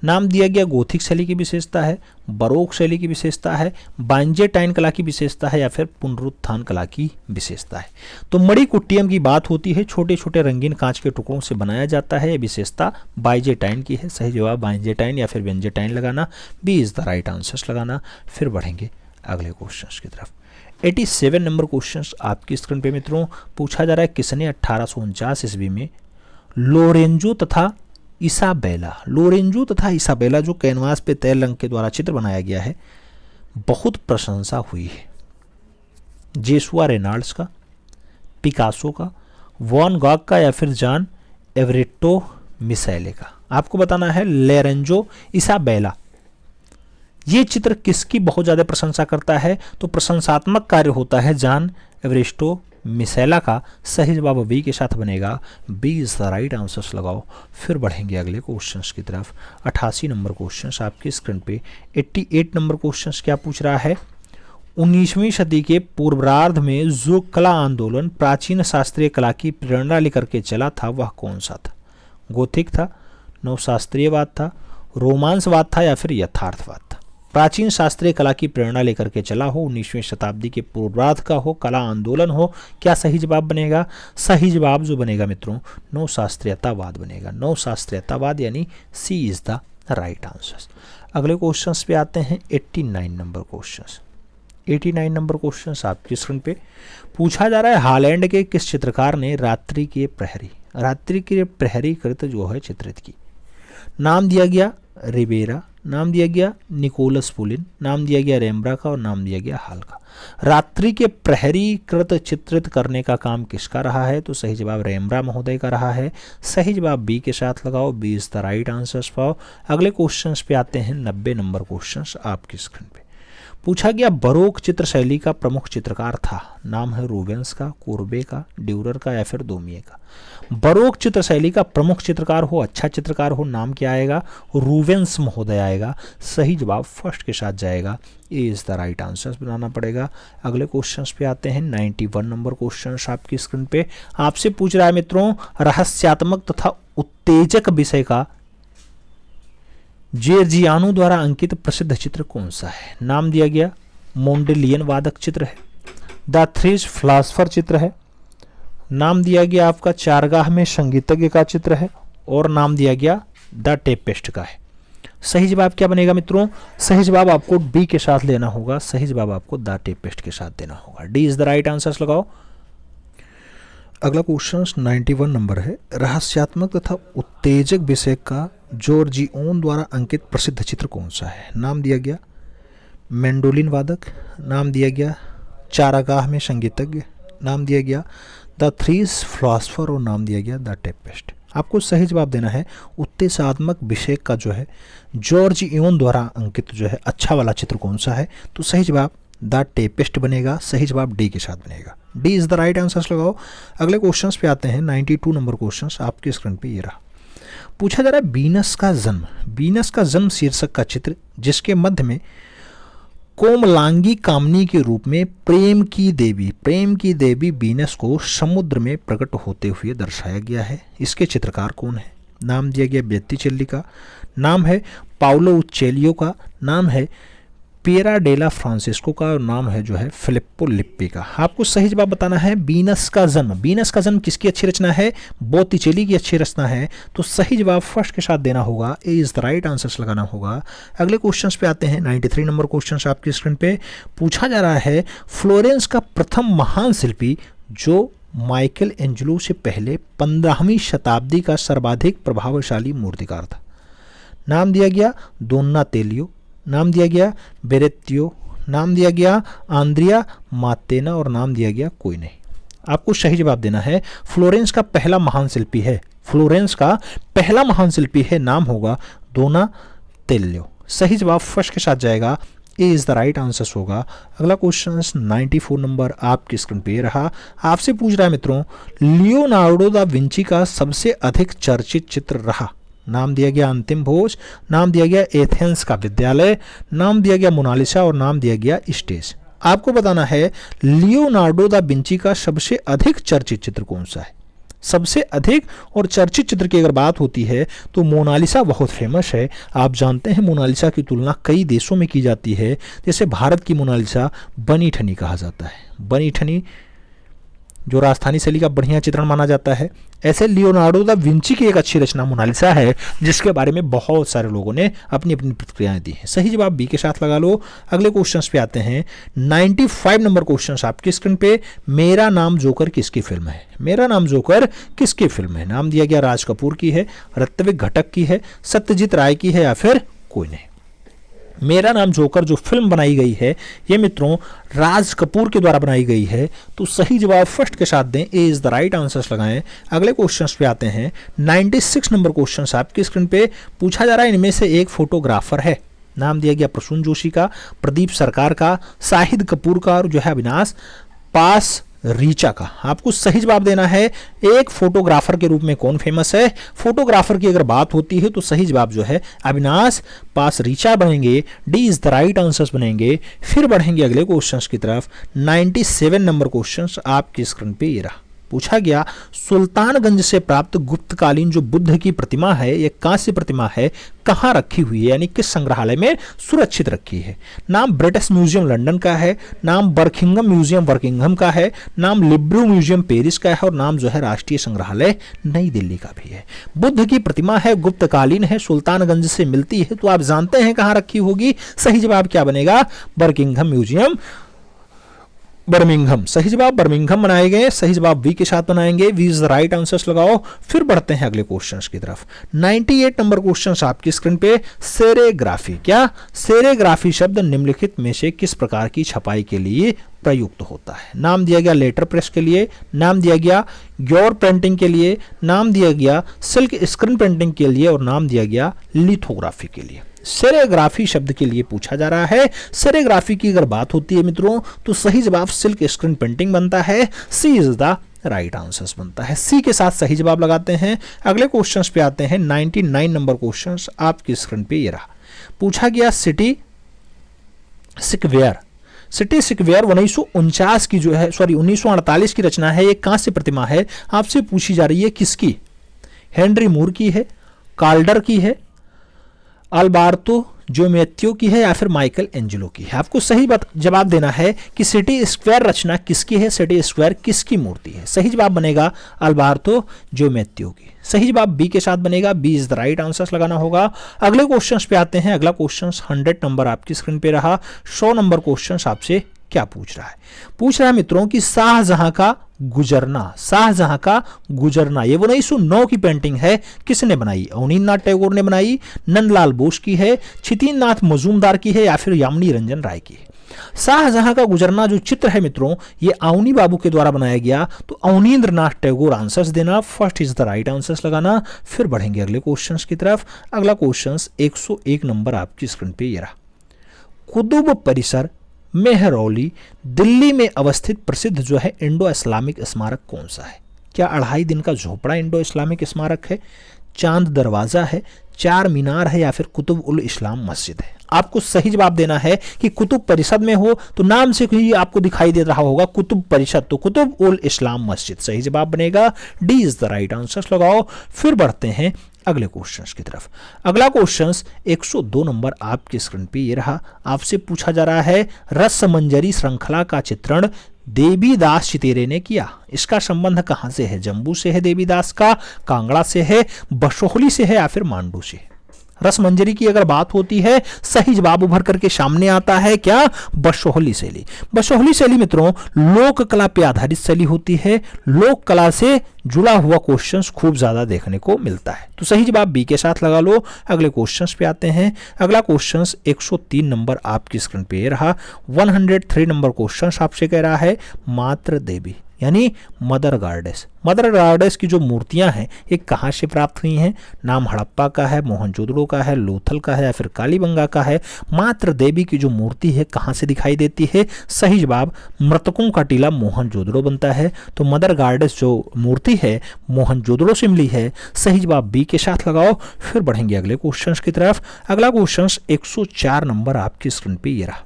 नाम दिया गया गोथिक शैली की विशेषता है, बरोक शैली की विशेषता है, बाइजेंटाइन कला की विशेषता है या फिर पुनरुत्थान कला की विशेषता है। तो मणिकुट्टियम की बात होती है, छोटे छोटे रंगीन कांच के टुकड़ों से बनाया जाता है। यह विशेषता बाइजेंटाइन की है। सही जवाब बाइजेंटाइन या फिर बेंजेटाइन लगाना, B is the right answer लगाना। फिर बढ़ेंगे अगले क्वेश्चन की तरफ। 87 नंबर क्वेश्चन आपकी स्क्रीन पे मित्रों पूछा जा रहा है, किसने 1849 ईस्वी में लोरेंजो तथा इसाबेला जो कैनवास पे तैल रंग के द्वारा चित्र बनाया गया है, बहुत प्रशंसा हुई है। जेसुआ रेनाल्ड्स का, पिकासो का, वॉन गॉग का या फिर जॉन एवरेटो मिसैले का। आपको बताना है लोरेंजो इसाबेला ये चित्र किसकी बहुत ज़्यादा प्रशंसा करता है, तो प्रशंसात्मक कार्य होता है जॉन एवरेटो मिसैला का। सही जवाब बी के साथ बनेगा, B is the right answers लगाओ। फिर बढ़ेंगे अगले क्वेश्चंस की तरफ। 88 नंबर क्वेश्चंस आपकी स्क्रीन पे। 88 नंबर क्वेश्चंस क्या पूछ रहा है, 19वीं सदी के पूर्वार्ध में जो कला आंदोलन प्राचीन शास्त्रीय कला की प्रेरणा लेकर के चला था वह कौन सा था? गोथिक था, नवशास्त्रीयवाद था, रोमांसवाद था या फिर यथार्थवाद था? प्राचीन शास्त्रीय कला की प्रेरणा लेकर के चला हो, 19वीं शताब्दी के पूर्वार्ध का हो, कला आंदोलन हो, क्या सही जवाब बनेगा? सही जवाब जो बनेगा मित्रों नवशास्त्रीयतावाद बनेगा। नवशास्त्रीयतावाद यानी सी इज द राइट आंसर। अगले क्वेश्चंस पे आते हैं। 89 नंबर क्वेश्चंस। 89 नंबर क्वेश्चंस आपकी स्क्रीन पे पूछा जा रहा है, हालैंड के किस चित्रकार ने रात्रि के प्रहरी कृत जो है चित्रित की? नाम दिया गया रिबेरा, नाम दिया गया निकोलस पुलिन, नाम दिया गया रेम्ब्रा का और नाम दिया गया हाल का। रात्रि के प्रहरी कृत चित्रित करने का काम किसका रहा है? तो सही जवाब रेम्ब्रा महोदय का रहा है। सही जवाब बी के साथ लगाओ, B is the right answers पाओ। अगले क्वेश्चंस पे आते हैं। 90 नंबर क्वेश्चंस आपकी स्क्रीन पे पूछा गया, बरोक चित्र शैली का प्रमुख चित्रकार था। नाम है रूबेंस का, कोर्बे का, ड्यूरर का या फिर दोमिये का। बरोक चित्र शैली का प्रमुख चित्रकार हो, अच्छा चित्रकार हो, नाम क्या आएगा? रूबेंस महोदय आएगा। सही जवाब फर्स्ट के साथ जाएगा, ए इज द राइट आंसर बनाना पड़ेगा। अगले क्वेश्चंस पे आते हैं। 91 नंबर क्वेश्चंस आपकी स्क्रीन पे आपसे पूछ रहा है मित्रों, रहस्यात्मक तथा उत्तेजक विषय का जियोर्जियानो द्वारा अंकित प्रसिद्ध चित्र कौन सा है? नाम दिया गया मोंडेलियन वादक चित्र है, द थ्रीज फिलासफर चित्र है, नाम दिया गया आपका चारगाह में संगीतज्ञ का चित्र है और नाम दिया गया द टेपेस्ट का है। सही जवाब क्या बनेगा मित्रों? सही जवाब आपको डी के साथ लेना होगा। सही जवाब आपको द टेपेस्ट के साथ देना होगा। D is the right answer लगाओ। अगला क्वेश्चन 91 नंबर है, रहस्यात्मक तथा उत्तेजक विषय का जॉर्जिओन द्वारा अंकित प्रसिद्ध चित्र कौन सा है? नाम दिया गया मैंडोलिन वादक, नाम दिया गया चारागाह में संगीतज्ञ, नाम दिया गया द थ्रीज फिलासफर और नाम दिया गया द टेपेस्ट। आपको सही जवाब देना है उत्तेजनात्मक विषय का जो है जॉर्जिओन द्वारा अंकित जो है अच्छा वाला चित्र कौन सा है? तो सही जवाब द टेपेस्ट बनेगा। सही जवाब डी के साथ बनेगा। D is the right answer लगाओ। अगले क्वेश्चंस पे आते हैं। 92 नंबर क्वेश्चंस आपके स्क्रीन पे ये रहा। पूछा जा रहा है, वीनस का जन्म शीर्षक का चित्र जिसके मध्य में कोमलांगी कामनी के रूप में प्रेम की देवी वीनस को समुद्र में प्रकट होते हुए दर्शाया गया है, इसके चित्रकार कौन है? नाम दिया गया बेत्तीचेल्ली का, नाम है पाउलो उच्चेलियो का, नाम है पिएरा डेला फ्रांसिस्को का और नाम है जो है फिलिप्पो लिप्पी का। आपको सही जवाब बताना है वीनस का जन्म किसकी अच्छी रचना है? बोत्तिचेली की अच्छी रचना है। तो सही जवाब फर्स्ट के साथ देना होगा, ए इज द राइट आंसर लगाना होगा। अगले क्वेश्चंस पे आते हैं। 93 नंबर क्वेश्चंस आपकी स्क्रीन पे पूछा जा रहा है, फ्लोरेंस का प्रथम महान शिल्पी जो माइकल एंजेलो से पहले 15वीं शताब्दी का सर्वाधिक प्रभावशाली मूर्तिकार था। नाम दिया गया दोनातेलियो, नाम दिया गया बेरेत्तियो, नाम दिया गया आंद्रिया मातेना और नाम दिया गया कोई नहीं। आपको सही जवाब देना है फ्लोरेंस का पहला महान शिल्पी है, नाम होगा दोनातेलियो। सही जवाब फर्स्ट के साथ जाएगा, ए इज द राइट आंसर होगा। अगला क्वेश्चन 94 नंबर आपकी स्क्रीन पे रहा। आपसे पूछ रहा है मित्रों, लियोनार्डो दा विंची का सबसे अधिक चर्चित चित्र रहा। नाम दिया गया अंतिम भोज, नाम दिया गया एथेंस का विद्यालय, नाम दिया गया मोनालिसा और नाम दिया गया स्टेज। आपको बताना है लियोनार्डो दा विंची का सबसे अधिक चर्चित चित्र कौन सा है? सबसे अधिक और चर्चित चित्र की अगर बात होती है तो मोनालिसा बहुत फेमस है। आप जानते हैं मोनालिसा की तुलना कई देशों में की जाती है, जैसे भारत की मोनालिसा बनी ठनी कहा जाता है। बनी ठनी जो राजस्थानी शैली का बढ़िया चित्रण माना जाता है। ऐसे लियोनार्डो दा विंची की एक अच्छी रचना मोनालिसा है, जिसके बारे में बहुत सारे लोगों ने अपनी अपनी प्रतिक्रियाएं दी हैं। सही जवाब बी के साथ लगा लो। अगले क्वेश्चंस पे आते हैं। 95 नंबर क्वेश्चंस आपकी स्क्रीन पे। मेरा नाम जोकर किसकी फिल्म है? मेरा नाम जोकर किसकी फिल्म है? नाम दिया गया राज कपूर की है, ऋत्विक घटक की है, सत्यजीत राय की है या फिर कोई नहीं। मेरा नाम जोकर जो फिल्म बनाई गई है ये मित्रों राज कपूर के द्वारा बनाई गई है। तो सही जवाब फर्स्ट के साथ दें, ए इज द राइट आंसर्स लगाएं। अगले क्वेश्चंस पे आते हैं। 96 नंबर क्वेश्चंस आपकी स्क्रीन पे। पूछा जा रहा है इनमें से एक फोटोग्राफर है। नाम दिया गया प्रसून जोशी का, प्रदीप सरकार का, शाहिद कपूर का और जो है अविनाश पास रीचा का। आपको सही जवाब देना है एक फोटोग्राफर के रूप में कौन फेमस है। फोटोग्राफर की अगर बात होती है तो सही जवाब जो है अविनाश पास रीचा बनेंगे। D is the right answers बनेंगे। फिर बढ़ेंगे अगले क्वेश्चंस की तरफ। 97 नंबर क्वेश्चंस आपकी स्क्रीन पे ये रहा। पूछा गया सुल्तानगंज से प्राप्त गुप्तकालीन जो बुद्ध की प्रतिमा है, ये कांस्य प्रतिमा है, कहाँ रखी हुई है, यानी किस संग्रहालय में सुरक्षित रखी है। नाम ब्रिटिश म्यूजियम लंदन का है, नाम बर्किंघम म्यूजियम बर्किंघम का है, नाम लिब्रू म्यूजियम पेरिस का है और नाम जो है राष्ट्रीय संग्रहालय नई दिल्ली का भी है। बुद्ध की प्रतिमा है, गुप्तकालीन है, सुल्तानगंज से मिलती है, तो आप जानते हैं कहाँ रखी होगी। सही जवाब क्या बनेगा? Buckingham museum Birmingham. सही जवाब बर्मिंघम बनाए गए। सही जवाब वी के साथ बनाएंगे। B is the right answers लगाओ। फिर बढ़ते हैं अगले क्वेश्चंस की तरफ। 98 नंबर क्वेश्चंस आपकी स्क्रीन पे। सेरेग्राफी। क्या? सेरेग्राफी शब्द निम्नलिखित में से किस प्रकार की छपाई के लिए प्रयुक्त होता है? नाम दिया गया लेटर प्रेस के लिए, नाम दिया गया ग्योर प्रिंटिंग के लिए, नाम दिया गया सिल्क स्क्रीन प्रिंटिंग के लिए और नाम दिया गया लिथोग्राफी के लिए। सेरेग्राफी शब्द के लिए पूछा जा रहा है। सेरेग्राफी की अगर बात होती है मित्रों तो सही जवाब सिल्क स्क्रीन प्रिंटिंग बनता है। सी इज द राइट आंसर्स बनता है। सी के साथ सही जवाब लगाते हैं। अगले क्वेश्चंस पे आते हैं। 99 नंबर क्वेश्चंस आपकी स्क्रीन पे ये रहा। पूछा गया सिटी स्क्वेयर। सिटी स्क्वेयर 1949 की जो है 1948 की रचना है। ये कांस्य प्रतिमा है। आपसे पूछी जा रही है किसकी? हेनरी मूर की है, काल्डर की है, अल्बार्तो ज्योमेत्यो की है या फिर माइकल एंजेलो की है। आपको सही जवाब देना है कि सिटी स्क्वायर रचना किसकी है, सिटी स्क्वायर किसकी मूर्ति है। सही जवाब बनेगा अल्बार्तो ज्योमेत्यो की। सही जवाब बी के साथ बनेगा। B is the right answers लगाना होगा। अगले क्वेश्चंस पे आते हैं। अगला क्वेश्चन 100 नंबर आपकी स्क्रीन पे रहा। 100 नंबर क्वेश्चन आपसे क्या पूछ रहा है? पूछ रहा है मित्रों कि शाहजहां का गुजरना। शाहजहां का गुजरना ये 1909 की पेंटिंग है। किसने बनाई? अवनींद्रनाथ टैगोर ने बनाई, नंदलाल बोस की है, छितिननाथ मजूमदार की है या फिर यामिनी रंजन राय की है। शाहजहां का गुजरना जो चित्र है मित्रों ये अवनी बाबू के द्वारा बनाया गया। तो अवनींद्रनाथ टैगोर आंसर्स देना। First is the right answers लगाना। फिर बढ़ेंगे अगले क्वेश्चंस की तरफ। अगला क्वेश्चन 101 नंबर आपकी स्क्रीन पे ये रहा। कुतुब परिसर मेहरौली दिल्ली में अवस्थित प्रसिद्ध जो है इंडो इस्लामिक स्मारक कौन सा है? क्या 2.5 दिन का झोपड़ा इंडो इस्लामिक स्मारक है, चांद दरवाजा है, चार मीनार है या फिर कुतुब उल इस्लाम मस्जिद है? आपको सही जवाब देना है कि कुतुब परिषद में हो तो नाम से ही आपको दिखाई दे रहा होगा कुतुब परिषद, तो कुतुब उल इस्लाम मस्जिद सही जवाब बनेगा। D is the right answer लगाओ। फिर बढ़ते हैं अगले क्वेश्चंस की तरफ। अगला क्वेश्चंस 102 नंबर आपकी स्क्रीन पे ये रहा। आपसे पूछा जा रहा है रसमंजरी श्रृंखला का चित्रण देवीदास चितेरे ने किया। इसका संबंध कहां से है? जम्मू से है देवीदास का, कांगड़ा से है, बशोहली से है या फिर मांडू से? रसमंजरी की अगर बात होती है सही जवाब उभर करके सामने आता है क्या? बशोहली शैली। बशोहली शैली मित्रों लोक कला पे आधारित शैली होती है। लोक कला से जुड़ा हुआ क्वेश्चंस खूब ज्यादा देखने को मिलता है। तो सही जवाब बी के साथ लगा लो। अगले क्वेश्चंस पे आते हैं। अगला क्वेश्चंस 103 नंबर आपकी स्क्रीन पे ये रहा। 103 नंबर क्वेश्चंस आपसे कह रहा है मातृ देवी यानी मदर गॉडेस। मदर गॉडेस की जो मूर्तियां हैं ये कहाँ से प्राप्त हुई हैं? नाम हड़प्पा का है, मोहनजोदड़ो का है, लोथल का है या फिर कालीबंगा का है। मातृ देवी की जो मूर्ति है कहाँ से दिखाई देती है? सही जवाब मृतकों का टीला मोहनजोदड़ो बनता है। तो मदर गॉडेस जो मूर्ति है मोहनजोदड़ो से मिली है। सही जवाब बी के साथ लगाओ। फिर बढ़ेंगे अगले क्वेश्चन की तरफ। अगला क्वेश्चन 104 नंबर आपकी स्क्रीन पे ये रहा।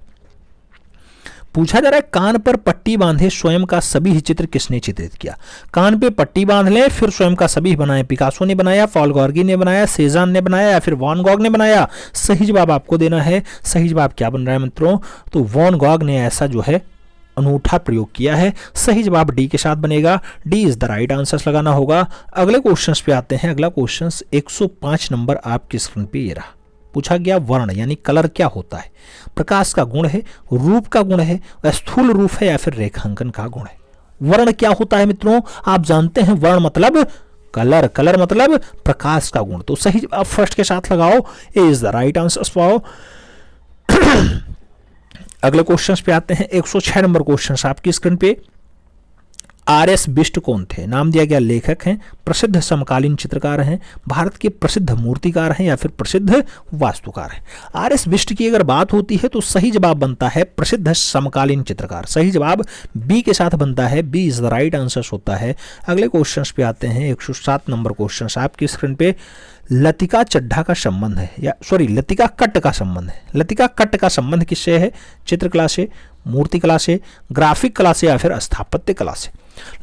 पूछा जा रहा है कान पर पट्टी बांधे स्वयं का सभी चित्र किसने चित्रित किया। कान पे पट्टी बांध लें फिर स्वयं का सभी बनाए। पिकासो ने बनाया, पॉल गॉर्गी ने बनाया, सेजान ने बनाया या फिर वॉन गॉग ने बनाया। सही जवाब आपको देना है। सही जवाब क्या बन रहा है मित्रों, तो वॉन गॉग ने ऐसा जो है अनूठा प्रयोग किया है। सही जवाब डी के साथ बनेगा। D is the right answer लगाना होगा। अगले क्वेश्चन पे आते हैं। अगला क्वेश्चन 105 नंबर आपकी स्क्रीन पे ये रहा। पूछा गया वर्ण यानी कलर क्या होता है। प्रकाश का गुण है, रूप का गुण है, स्थूल रूप है या फिर रेखांकन का गुण है। वर्ण क्या होता है मित्रों, आप जानते हैं वर्ण मतलब कलर, कलर मतलब प्रकाश का गुण। तो सही जवाब फर्स्ट के साथ लगाओ। ए इज द राइट आंसर पाओ। अगले क्वेश्चन पे आते हैं। 106 नंबर क्वेश्चन आपकी स्क्रीन पे। आर.एस. बिष्ट कौन थे। नाम दिया गया लेखक हैं, प्रसिद्ध समकालीन चित्रकार हैं, भारत के प्रसिद्ध मूर्तिकार हैं या फिर प्रसिद्ध वास्तुकार हैं। आर.एस. बिष्ट की अगर बात होती है तो सही जवाब बनता है प्रसिद्ध समकालीन चित्रकार। सही जवाब बी के साथ बनता है। B is the right answer होता है। अगले क्वेश्चन पे आते हैं। 107 नंबर क्वेश्चन आपकी स्क्रीन पे। लतिका चड्ढा का संबंध है या सॉरी लतिका कट्ट का संबंध है। लतिका कट्ट का संबंध किससे है। चित्रकला से, मूर्तिकला से, ग्राफिक कला से या फिर स्थापत्य कला से।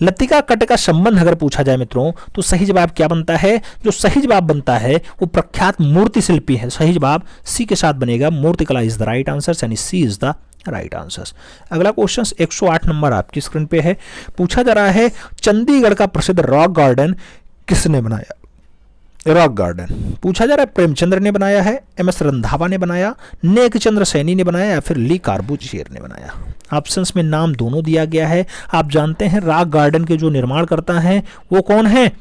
लतिका कट्ट का संबंध अगर पूछा जाए मित्रों तो सही जवाब क्या बनता है। जो सही जवाब बनता है वो प्रख्यात मूर्ति शिल्पी है। सही जवाब सी के साथ बनेगा। मूर्तिकला इज द राइट आंसर यानी सी इज द राइट आंसर। अगला क्वेश्चन 108 नंबर आपकी स्क्रीन पे है। पूछा जा रहा है चंडीगढ़ का प्रसिद्ध रॉक गार्डन किसने बनाया। रॉक गार्डन पूछा जा रहा है प्रेमचंद्र ने बनाया है, एम.एस. रंधावा ने बनाया, नेकचंद्र सैनी ने बनाया या फिर ली कार्बूजिएर ने बनाया। ऑप्शंस में नाम दोनों दिया गया है। आप जानते हैं रॉक गार्डन के जो निर्माण करता है वो कौन है,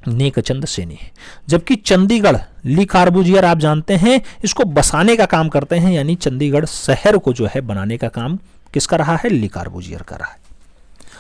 नेकचंद सैनी है। जबकि चंडीगढ़ ली कार्बूजिएर आप जानते हैं इसको बसाने का काम करते हैं, यानी चंडीगढ़ शहर को जो है बनाने का काम किसका रहा है, ली कार्बूजिएर का रहा है।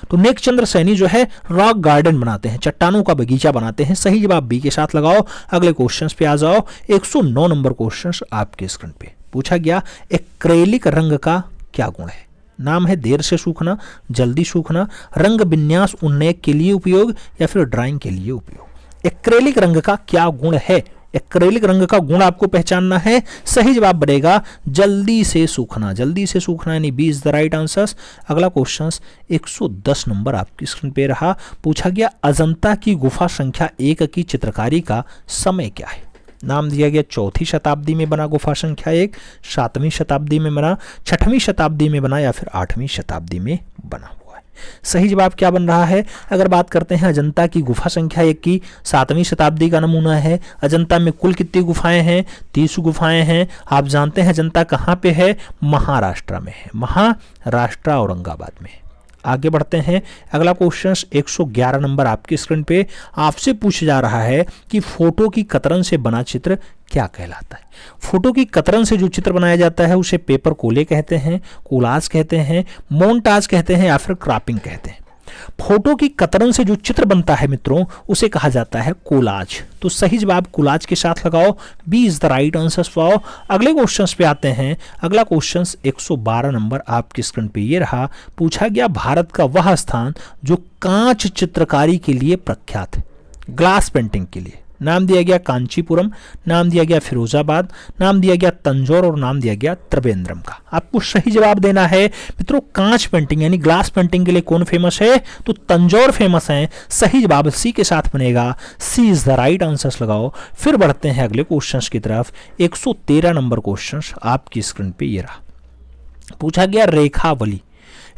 तो नेकचंद्र सैनी जो है रॉक गार्डन बनाते हैं, चट्टानों का बगीचा बनाते हैं। सही जवाब बी के साथ लगाओ। अगले क्वेश्चंस पे आ जाओ। 109 नंबर क्वेश्चन आपके स्क्रीन पे। पूछा गया एक्रेलिक रंग का क्या गुण है। नाम है देर से सूखना, जल्दी सूखना, रंग विन्यास उन्नयन के लिए उपयोग या फिर ड्राइंग के लिए उपयोग। एक्रेलिक रंग का क्या गुण है। एक्रेलिक रंग का गुण आपको पहचानना है। सही जवाब बनेगा जल्दी से सूखना। जल्दी से सूखना यानी B is the right answer. अगला क्वेश्चन 110 नंबर आपकी स्क्रीन पे रहा। पूछा गया अजंता की गुफा संख्या 1 की चित्रकारी का समय क्या है। नाम दिया गया 4वीं शताब्दी में बना गुफा संख्या 1, 7वीं शताब्दी में बना, 6वीं शताब्दी में बना या फिर 8वीं शताब्दी में बना हुआ है। सही जवाब क्या बन रहा है। अगर बात करते हैं अजंता की गुफा संख्या 1 की, 7वीं शताब्दी का नमूना है। अजंता में कुल कितनी गुफाएं हैं, 30 गुफाएं हैं। आप जानते हैं अजंता कहाँ पे है, महाराष्ट्र में है। महाराष्ट्र औरंगाबाद में। आगे बढ़ते हैं। अगला क्वेश्चन 111 नंबर आपकी स्क्रीन पे। आपसे पूछा जा रहा है कि फोटो की कतरन से बना चित्र क्या कहलाता है। फोटो की कतरन से जो चित्र बनाया जाता है उसे पेपर कोले कहते हैं, कोलाज कहते हैं, मोन्टाज कहते हैं या फिर क्रॉपिंग कहते हैं। फोटो की कतरन से जो चित्र बनता है मित्रों उसे कहा जाता है कोलाज। तो सही जवाब कोलाज के साथ लगाओ। B is the right answer पाओ। अगले क्वेश्चन पे आते हैं। अगला क्वेश्चन 112 नंबर आपकी स्क्रीन पे ये रहा। पूछा गया भारत का वह स्थान जो कांच चित्रकारी के लिए प्रख्यात है, ग्लास पेंटिंग के लिए। नाम दिया गया कांचीपुरम, नाम दिया गया फिरोजाबाद, नाम दिया गया तंजौर और नाम दिया गया त्रिवेंद्रम का। आपको सही जवाब देना है मित्रों। कांच पेंटिंग यानी ग्लास पेंटिंग के लिए कौन फेमस है, तो तंजौर फेमस है। सही जवाब सी के साथ बनेगा। सी इज द राइट आंसर लगाओ। फिर बढ़ते हैं अगले क्वेश्चन की तरफ। 113 नंबर क्वेश्चन आपकी स्क्रीन पे ये रहा। पूछा गया रेखावली।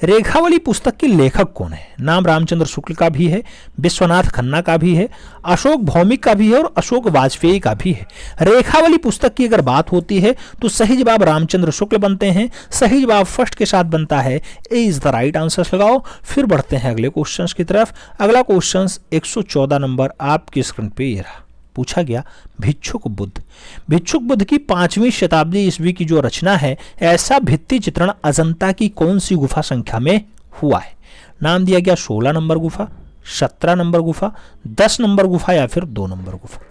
रेखावली पुस्तक के लेखक कौन है। नाम रामचंद्र शुक्ल का भी है, विश्वनाथ खन्ना का भी है, अशोक भौमिक का भी है और अशोक वाजपेयी का भी है। रेखावली पुस्तक की अगर बात होती है तो सही जवाब रामचंद्र शुक्ल बनते हैं। सही जवाब फर्स्ट के साथ बनता है। ए इज द राइट आंसर लगाओ। फिर बढ़ते हैं अगले क्वेश्चन की तरफ। अगला क्वेश्चन 114 नंबर आपकी स्क्रीन पे ये रहा। पूछा गया भिक्षुक बुद्ध। भिक्षुक बुद्ध की 5वीं शताब्दी ईस्वी की जो रचना है, ऐसा भित्ति चित्रण अजंता की कौन सी गुफा संख्या में हुआ है। नाम दिया गया 16 नंबर गुफा, 17 नंबर गुफा, 10 नंबर गुफा या फिर 2 नंबर गुफा।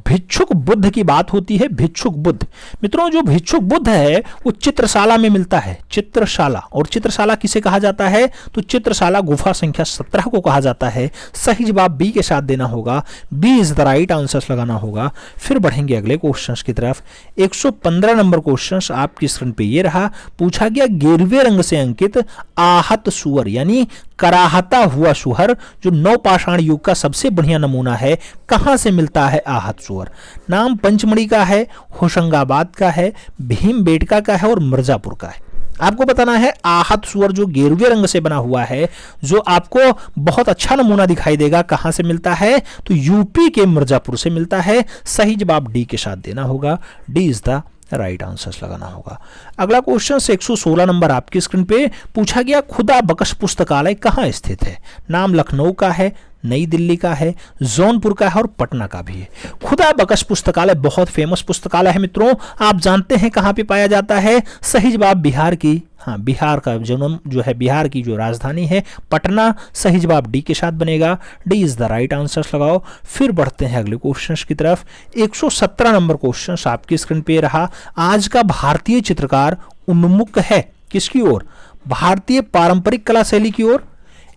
भिक्षुक बुद्ध की बात होती है। भिक्षुक बुद्ध मित्रों, जो भिक्षुक बुद्ध है वो चित्रशाला में मिलता है। चित्रशाला, और चित्रशाला किसे कहा जाता है? तो चित्रशाला गुफा संख्या 17 को कहा जाता है। सही जवाब बी के साथ देना होगा। B is the right answer लगाना होगा। फिर बढ़ेंगे अगले क्वेश्चन की तरफ। 115 नंबर क्वेश्चन आपकी स्क्रीन पे ये रहा। पूछा गया गेरुवे रंग से अंकित आहत सुअर यानी कराहता हुआ सुअर जो नवपाषाण युग का सबसे बढ़िया नमूना है, कहां से मिलता है आहत सुअर? नाम पंचमढ़ी का है, होशंगाबाद का है, भीमबेटका का है और मिर्जापुर का है। आपको बताना है आहत सुअर जो गेरुवे रंग से बना हुआ है, जो आपको बहुत अच्छा नमूना दिखाई देगा, कहां से मिलता है? तो यूपी के मिर्जापुर से मिलता है। सही जवाब डी के साथ देना होगा। D is the right answer लगाना होगा। अगला क्वेश्चन 116 नंबर आपकी स्क्रीन पे पूछा गया खुदा बख्श पुस्तकालय कहाँ स्थित है? नाम लखनऊ का है, नई दिल्ली का है, जौनपुर का है और पटना का भी है। खुदा बख्श पुस्तकालय बहुत फेमस पुस्तकालय है मित्रों। आप जानते हैं कहाँ पे पाया जाता है? सही जवाब बिहार की, हाँ बिहार का जन्म जो है, बिहार की जो राजधानी है पटना। सही जवाब डी के साथ बनेगा। D is the right answer लगाओ। फिर बढ़ते हैं अगले क्वेश्चन की तरफ। 117 नंबर क्वेश्चन आपकी स्क्रीन पे रहा। आज का भारतीय चित्रकार उन्मुख है किसकी ओर? भारतीय पारंपरिक कला शैली की ओर,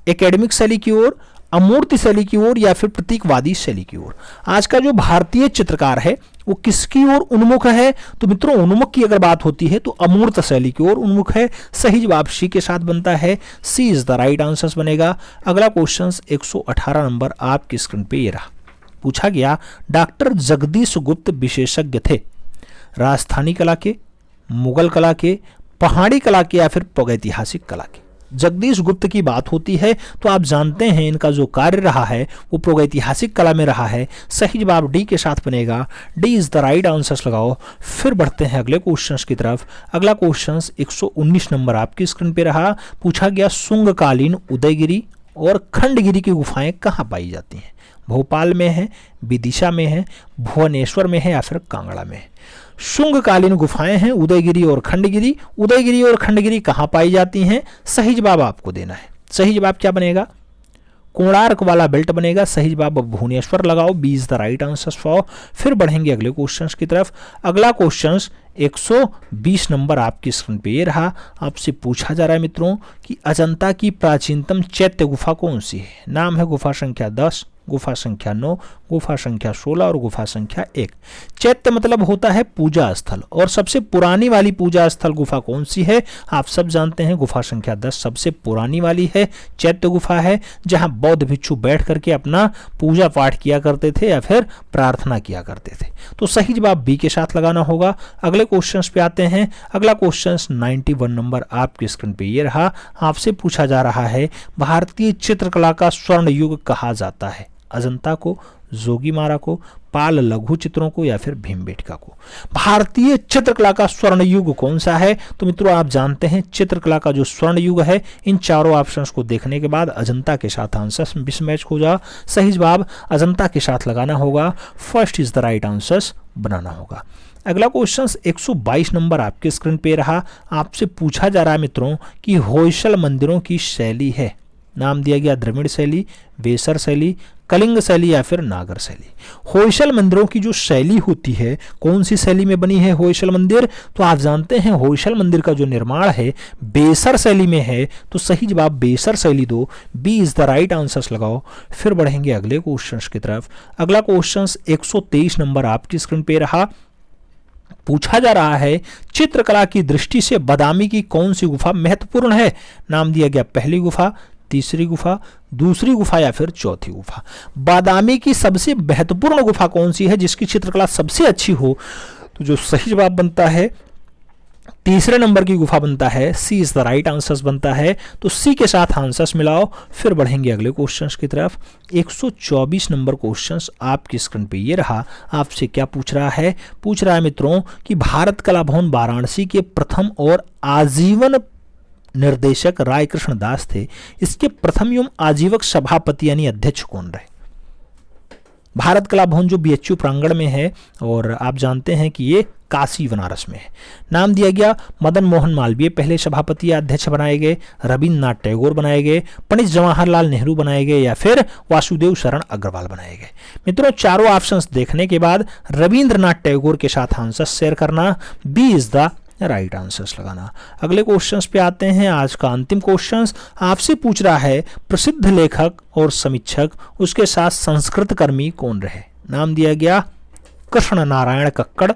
एकेडमिक शैली की ओर, अमूर्त शैली की ओर या फिर प्रतीकवादी शैली की ओर? आज का जो भारतीय चित्रकार है वो किसकी ओर उन्मुख है? तो मित्रों उन्मुख की अगर बात होती है तो अमूर्त शैली की ओर उन्मुख है। सही जवाब सी के साथ बनता है। सी इज द राइट आंसर बनेगा। अगला क्वेश्चन 118 नंबर आपकी स्क्रीन पे ये रहा। पूछा गया डॉक्टर जगदीश गुप्त विशेषज्ञ थे राजस्थानी कला के, मुगल कला के, पहाड़ी कला के या फिर प्रागैतिहासिक कला के? जगदीश गुप्त की बात होती है तो आप जानते हैं इनका जो कार्य रहा है वो प्रागैतिहासिक कला में रहा है। सही जवाब डी के साथ बनेगा। D is the right answer लगाओ। फिर बढ़ते हैं अगले क्वेश्चन की तरफ। अगला क्वेश्चन 119 नंबर आपकी स्क्रीन पे रहा। पूछा गया शुंगकालीन उदयगिरी और खंडगिरी की गुफाएं कहाँ पाई जाती हैं? भोपाल में है, विदिशा में है, भुवनेश्वर में है या फिर कांगड़ा में है? शुंगकालीन गुफाएं हैं उदयगिरी और खंडगिरी। उदयगिरी और खंडगिरी कहाँ पाई जाती हैं? सही जवाब आपको देना है। सही जवाब क्या बनेगा? कोणार्क वाला बेल्ट बनेगा। सही जवाब भुवनेश्वर लगाओ। B is the right answer for. फिर बढ़ेंगे अगले क्वेश्चन की तरफ। अगला क्वेश्चन 120 नंबर आपकी स्क्रीन पे ये रहा। आपसे पूछा जा रहा है मित्रों कि अजंता की प्राचीनतम चैत्य गुफा कौन सी है? नाम है गुफा संख्या 10, गुफा संख्या 9, गुफा संख्या 16 और गुफा संख्या 1। चैत्य मतलब होता है पूजा स्थल, और सबसे पुरानी वाली पूजा स्थल गुफा कौन सी है? आप सब जानते हैं गुफा संख्या 10 सबसे पुरानी वाली है, चैत्य गुफा है, जहां बौद्ध भिक्षु बैठ करके अपना पूजा पाठ किया करते थे या फिर प्रार्थना किया करते थे। तो सही जवाब बी के साथ लगाना होगा। अगले क्वेश्चन पे आते हैं। अगला क्वेश्चन 91 नंबर आपकी स्क्रीन पे ये रहा। आपसे पूछा जा रहा है भारतीय चित्रकला का स्वर्ण युग कहा जाता है? अजंता को, जोगीमारा को, पाल लघु चित्रों को या फिर भीमबेटका को? भारतीय चित्रकला का स्वर्ण युग कौन सा है? तो मित्रों आप जानते हैं चित्रकला का जो स्वर्ण युग है, इन चारों ऑप्शंस को देखने के बाद अजंता के साथ आंसर मिसमैच हो जा। सही जवाब अजंता के साथ लगाना होगा। First is the right answer बनाना होगा। अगला क्वेश्चन 122 नंबर आपके स्क्रीन पे रहा। आपसे पूछा जा रहा है मित्रों कि होयसल मंदिरों की शैली है। नाम दिया गया द्रविड़ शैली, वेसर शैली, कलिंग शैली या फिर नागर शैली। होयसल मंदिरों की जो शैली होती है, कौन सी शैली में बनी है होयसल मंदिर? तो आप जानते हैं होयसल मंदिर का जो निर्माण है बेसर शैली में है। तो सही जवाब बेसर शैली दो। B is the right answer लगाओ। फिर बढ़ेंगे अगले क्वेश्चन की तरफ। अगला क्वेश्चन 123 नंबर आपकी स्क्रीन पे रहा। पूछा जा रहा है चित्रकला की दृष्टि से बादामी की कौन सी गुफा महत्वपूर्ण है? नाम दिया गया पहली गुफा, तीसरी गुफा, दूसरी गुफा या फिर चौथी गुफा। बादामी की सबसे महत्वपूर्ण गुफा कौन सी है जिसकी चित्रकला सबसे अच्छी हो? तो जो सही जवाब बनता है तीसरे नंबर की गुफा बनता है। सी इज द राइट आंसर बनता है। तो सी के साथ आंसर्स मिलाओ। फिर बढ़ेंगे अगले क्वेश्चन की तरफ। 124 नंबर क्वेश्चन आपकी स्क्रीन पे ये रहा। आपसे क्या पूछ रहा है? पूछ रहा है मित्रों कि भारत कला भवन वाराणसी के प्रथम और आजीवन निर्देशक राय कृष्ण दास थे। इसके प्रथम एवं आजीवक सभापति यानी अध्यक्ष कौन रहे? भारत कला भवन जो बीएचयू प्रांगण में है, और आप जानते हैं कि ये काशी बनारस में है। नाम दिया गया मदन मोहन मालवीय पहले सभापति या अध्यक्ष बनाए गए, रविन्द्रनाथ टैगोर बनाए गए, पंडित जवाहरलाल नेहरू बनाए गए या फिर वासुदेव शरण अग्रवाल बनाए गए। मित्रों चारों ऑप्शंस देखने के बाद रविन्द्रनाथ टैगोर के साथ आंसर शेयर करना, B is the right answers लगाना। अगले क्वेश्चंस पे आते हैं। आज का अंतिम क्वेश्चंस आपसे पूछ रहा है प्रसिद्ध लेखक और समीक्षक उसके साथ संस्कृत कर्मी कौन रहे। नाम दिया गया कृष्ण नारायण कक्कड़,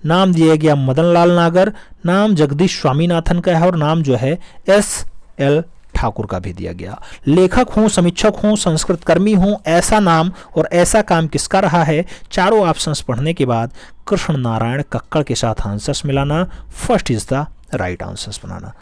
नाम दिया गया मदन लाल नागर, नाम जगदीश स्वामीनाथन का है और नाम जो है S.L. ठाकुर का भी दिया गया। लेखक हों, समीक्षक हों, संस्कृत कर्मी हों, ऐसा नाम और ऐसा काम किसका रहा है? चारों ऑप्शंस पढ़ने के बाद कृष्ण नारायण कक्कड़ के साथ आंसर्स मिलाना, first is the right answers banana.